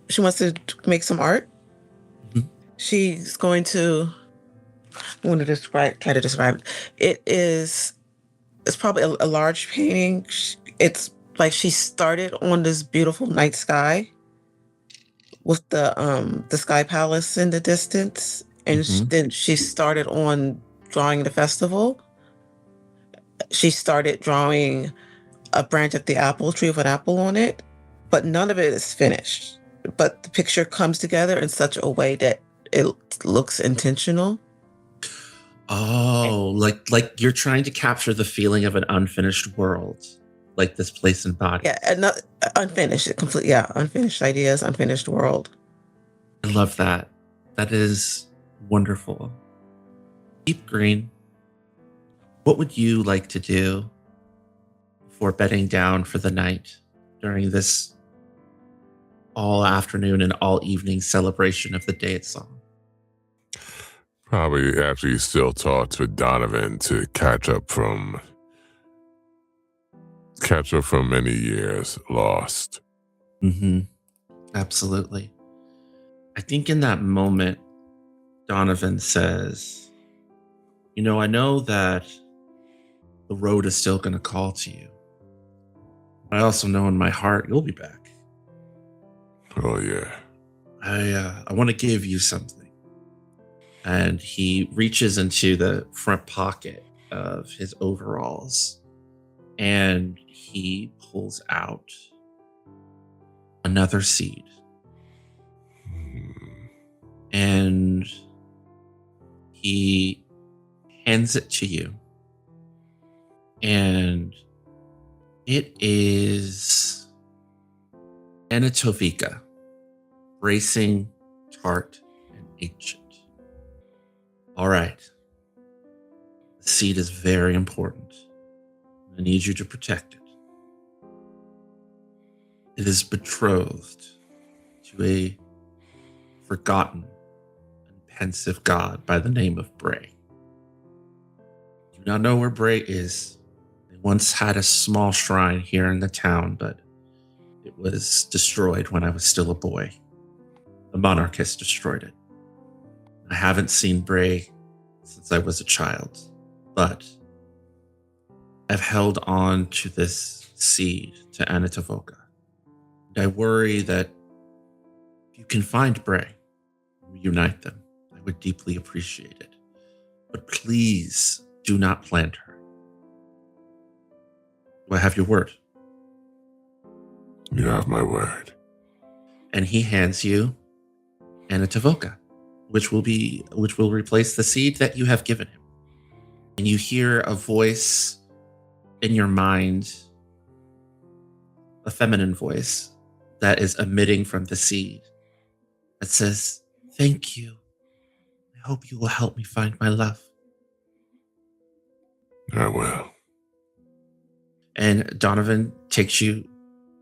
she wants to make some art. Mhm. She's going to, I want to try to describe it. It's probably a large painting. It's like she started on this beautiful night sky with the sky palace in the distance, and then she started on drawing the festival. She started drawing a branch of the apple tree with an apple on it, but none of it is finished. But the picture comes together in such a way that it looks intentional. Oh, like you're trying to capture the feeling of an unfinished world, like this place embodies. Yeah, and not unfinished, unfinished ideas, unfinished world. I love that. That is wonderful. Deep Greene, what would you like to do before bedding down for the night during this all afternoon and all evening celebration of the day it's on. Probably after you still talk to Donovan to catch up from many years lost. Mm-hmm. Absolutely. I think in that moment, Donovan says, I know that the road is still going to call to you. I also know in my heart you'll be back. Oh, yeah. I want to give you something. And he reaches into the front pocket of his overalls and he pulls out another seed. And he hands it to you. And it is Anatovika, bracing, tart, and ancient. All right. The seed is very important. I need you to protect it. It is betrothed to a forgotten and pensive god by the name of Bray. Do not know where Bray is. They once had a small shrine here in the town, but it was destroyed when I was still a boy. The monarchists destroyed it. I haven't seen Bray since I was a child, but I've held on to this seed to Anatovoka. And I worry that if you can find Bray, reunite them, I would deeply appreciate it. But please do not plant her. Do I have your word? You have my word. And he hands you Anatovoka, which will replace the seed that you have given him. And you hear a voice in your mind, a feminine voice that is emitting from the seed that says, "Thank you. I hope you will help me find my love." I will. And Donovan takes you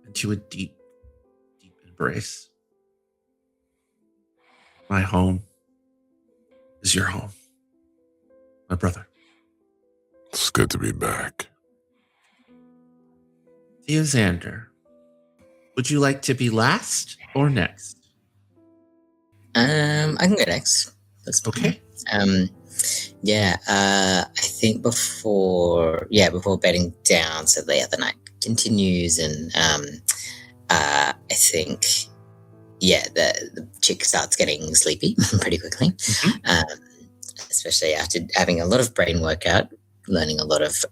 into a deep, deep embrace. My home is your home, my brother. It's good to be back. Theozander, would you like to be last or next? I can go next. That's Okay. I think before bedding down, so the other night continues, and I think the chick starts getting sleepy pretty quickly, especially after having a lot of brain workout, learning a lot of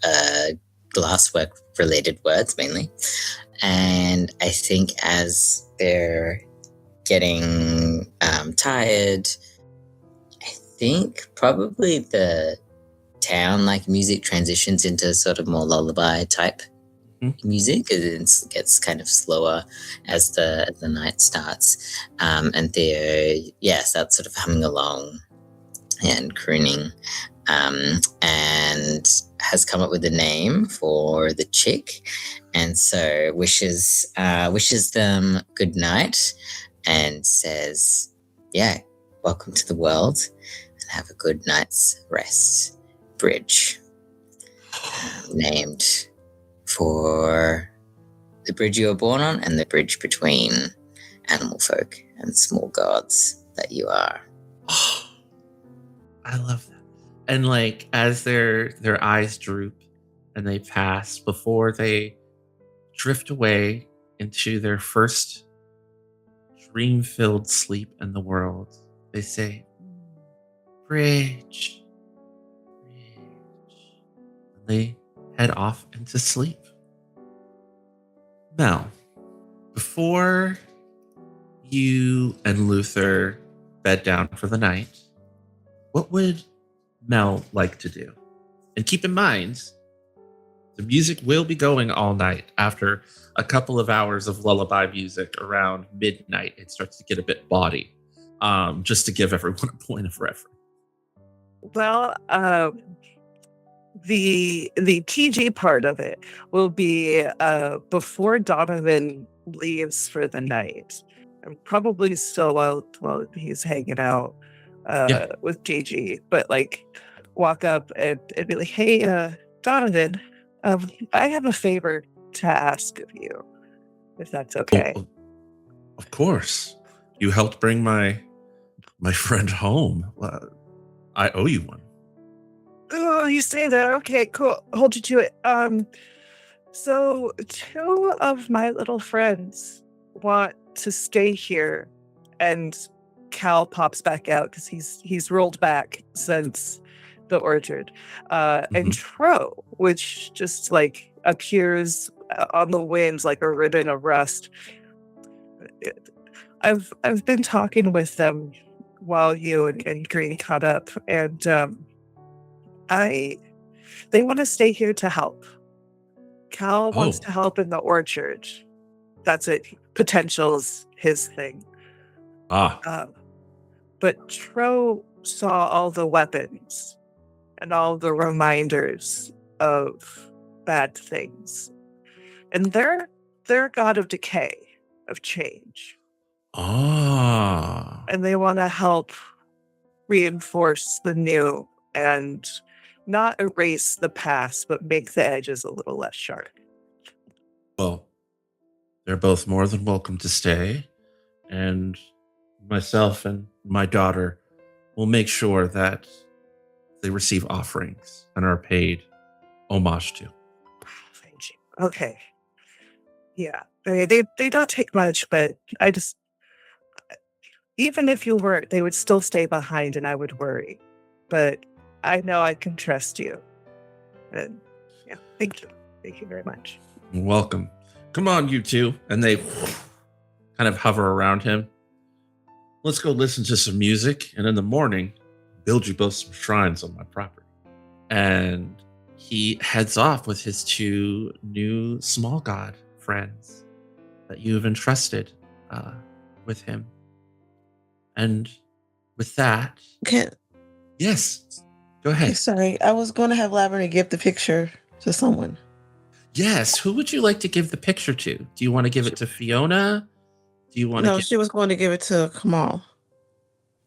glasswork related words mainly, and I think as they're getting tired, I think probably the town like music transitions into sort of more lullaby type music. It gets kind of slower as the night starts, and Theo starts sort of humming along and crooning, and has come up with a name for the chick, and so wishes them good night and says, welcome to the world and have a good night's rest. Bridge, named for the bridge you were born on and the bridge between animal folk and small gods that you are. Oh, I love that. And like as their eyes droop and they pass before they drift away into their first dream-filled sleep in the world, they say, "Bridge, bridge." And they head off into sleep. Mel, before you and Luther bed down for the night, what would Mel like to do? And keep in mind, the music will be going all night. After a couple of hours of lullaby music around midnight, it starts to get a bit bawdy, just to give everyone a point of reference. Well, the TG part of it will be before Donovan leaves for the night. and probably still while he's hanging out Yeah. with Gigi, but like walk up and be like, "Hey, Donovan, I have a favor to ask of you, if that's okay." Of course. You helped bring my friend home. I owe you one. Oh, you say that? Okay, cool. Hold you to it. So two of my little friends want to stay here, and Cal pops back out because he's rolled back since the orchard. And Mhm. Tro, which just like appears on the winds like a ribbon of rust. I've been talking with them while you and Greene caught up, and they want to stay here to help. Cal wants Oh. to help in the orchard. That's it. Potential's his thing. Ah. But Tro saw all the weapons and all the reminders of bad things. And they're a god of decay, of change. Ah. And they want to help reinforce the new and not erase the past, but make the edges a little less sharp. Well, they're both more than welcome to stay, and myself and my daughter will make sure that they receive offerings and are paid homage to. Thank you. Okay. Yeah. They don't take much, but I just, even if you were, they would still stay behind and I would worry. But I know I can trust you. And yeah, thank you. Thank you very much. Welcome. Come on, you two. And they kind of hover around him. Let's go listen to some music, and in the morning, build you both some shrines on my property. And he heads off with his two new small god friends that you have entrusted with him. And with that, yes, go ahead. Sorry, I was going to have Lavender give the picture to someone. Yes, who would you like to give the picture to? Do you want to give it to Fiona? Do you want to No, she was going to give it to Kamal.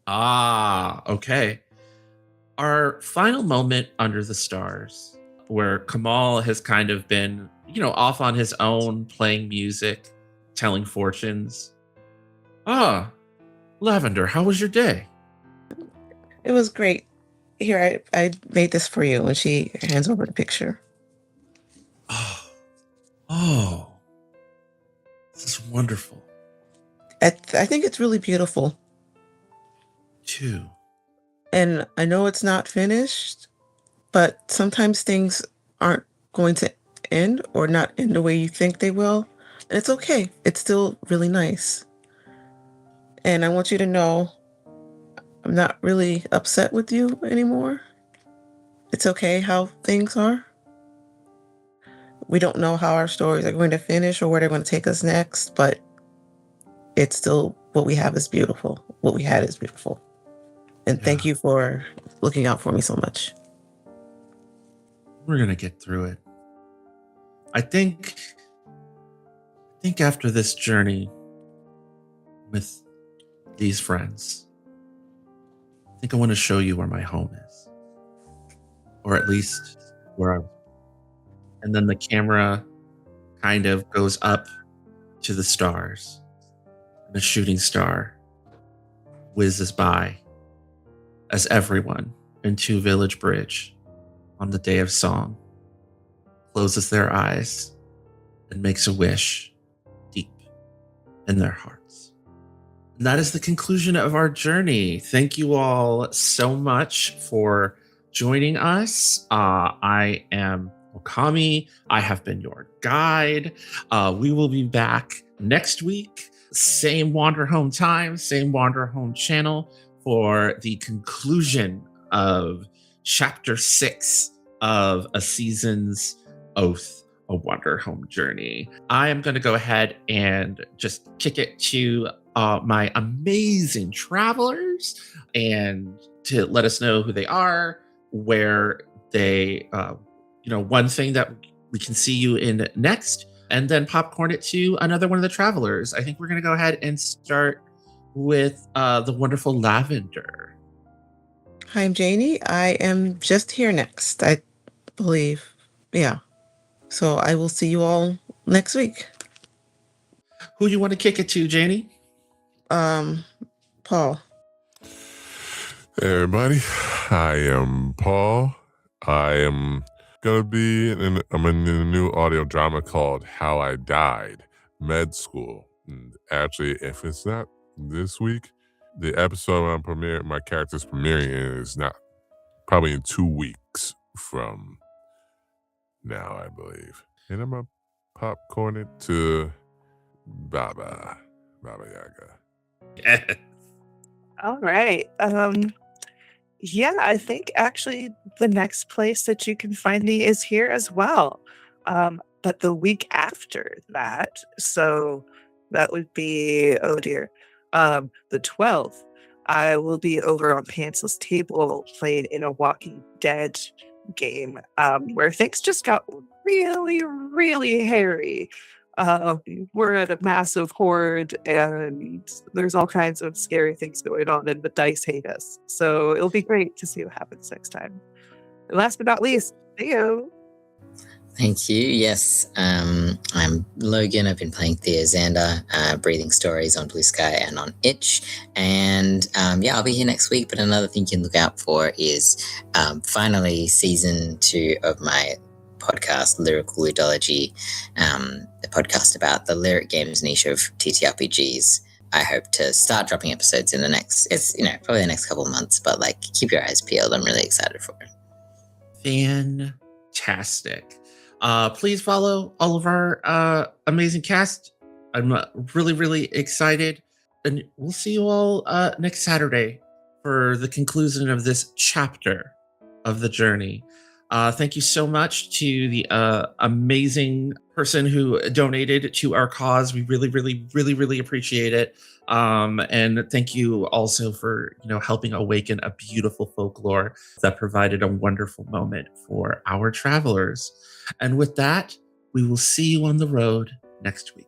Ah, okay. Our final moment under the stars, where Kamal has kind of been, off on his own, playing music, telling fortunes. Ah, Lavender, how was your day? It was great. Here, I made this for you. And she hands over the picture. Oh, this is wonderful. I think it's really beautiful. Too. And I know it's not finished, but sometimes things aren't going to end or not end the way you think they will. And it's okay. It's still really nice. And I want you to know I'm not really upset with you anymore. It's okay how things are. We don't know how our stories are going to finish or where they're going to take us next, but it's still what we have is beautiful. What we had is beautiful. And thank you for looking out for me so much. We're going to get through it. I think after this journey with these friends, I think I want to show you where my home is. Or at least where I'm. And then the camera kind of goes up to the stars. And a shooting star whizzes by as everyone in Two Village Bridge on the day of song closes their eyes and makes a wish deep in their hearts. And that is the conclusion of our journey. Thank you all so much for joining us. I am Okami. I have been your guide. We will be back next week. Same Wanderhome time, same Wanderhome channel for the conclusion of Chapter 6 of A Season's Oath, A Wanderhome Journey. I am going to go ahead and just kick it to my amazing travelers and to let us know who they are, where they, one thing that we can see you in next. and then popcorn it to another one of the travelers. I think we're going to go ahead and start with the wonderful Lavender. Hi, I'm Janie. I am just here next, I believe. Yeah. So I will see you all next week. Who you want to kick it to, Janie? Paul. Hey everybody, I am Paul. I am gonna be I'm in a new audio drama called How I Died, Med School. And actually, if it's not this week, the episode my character's premiering is not probably in 2 weeks from now, I believe. And I'm gonna popcorn it to Baba Yaga. All right. Yeah, I think actually the next place that you can find me is here as well. But the week after that, so that would be, oh dear, the 12th, I will be over on Pantsless Table playing in a Walking Dead game where things just got really, really hairy. We're at a massive horde and there's all kinds of scary things going on and the dice hate us. So it'll be great to see what happens next time. And last but not least, Theo. Thank you. Yes, I'm Logan. I've been playing Theozander, Breathing Stories on Blue Sky and on Itch. And I'll be here next week. But another thing you can look out for is finally season 2 of my podcast, Lyrical Ludology, the podcast about the lyric games niche of TTRPGs. I hope to start dropping episodes in probably the next couple of months, but keep your eyes peeled. I'm really excited for it. Fantastic. Please follow all of our amazing cast. I'm really, really excited. And we'll see you all next Saturday for the conclusion of this chapter of the journey. Thank you so much to the amazing person who donated to our cause. We really, really, really, really appreciate it. And thank you also for, helping awaken a beautiful folklore that provided a wonderful moment for our travelers. And with that, we will see you on the road next week.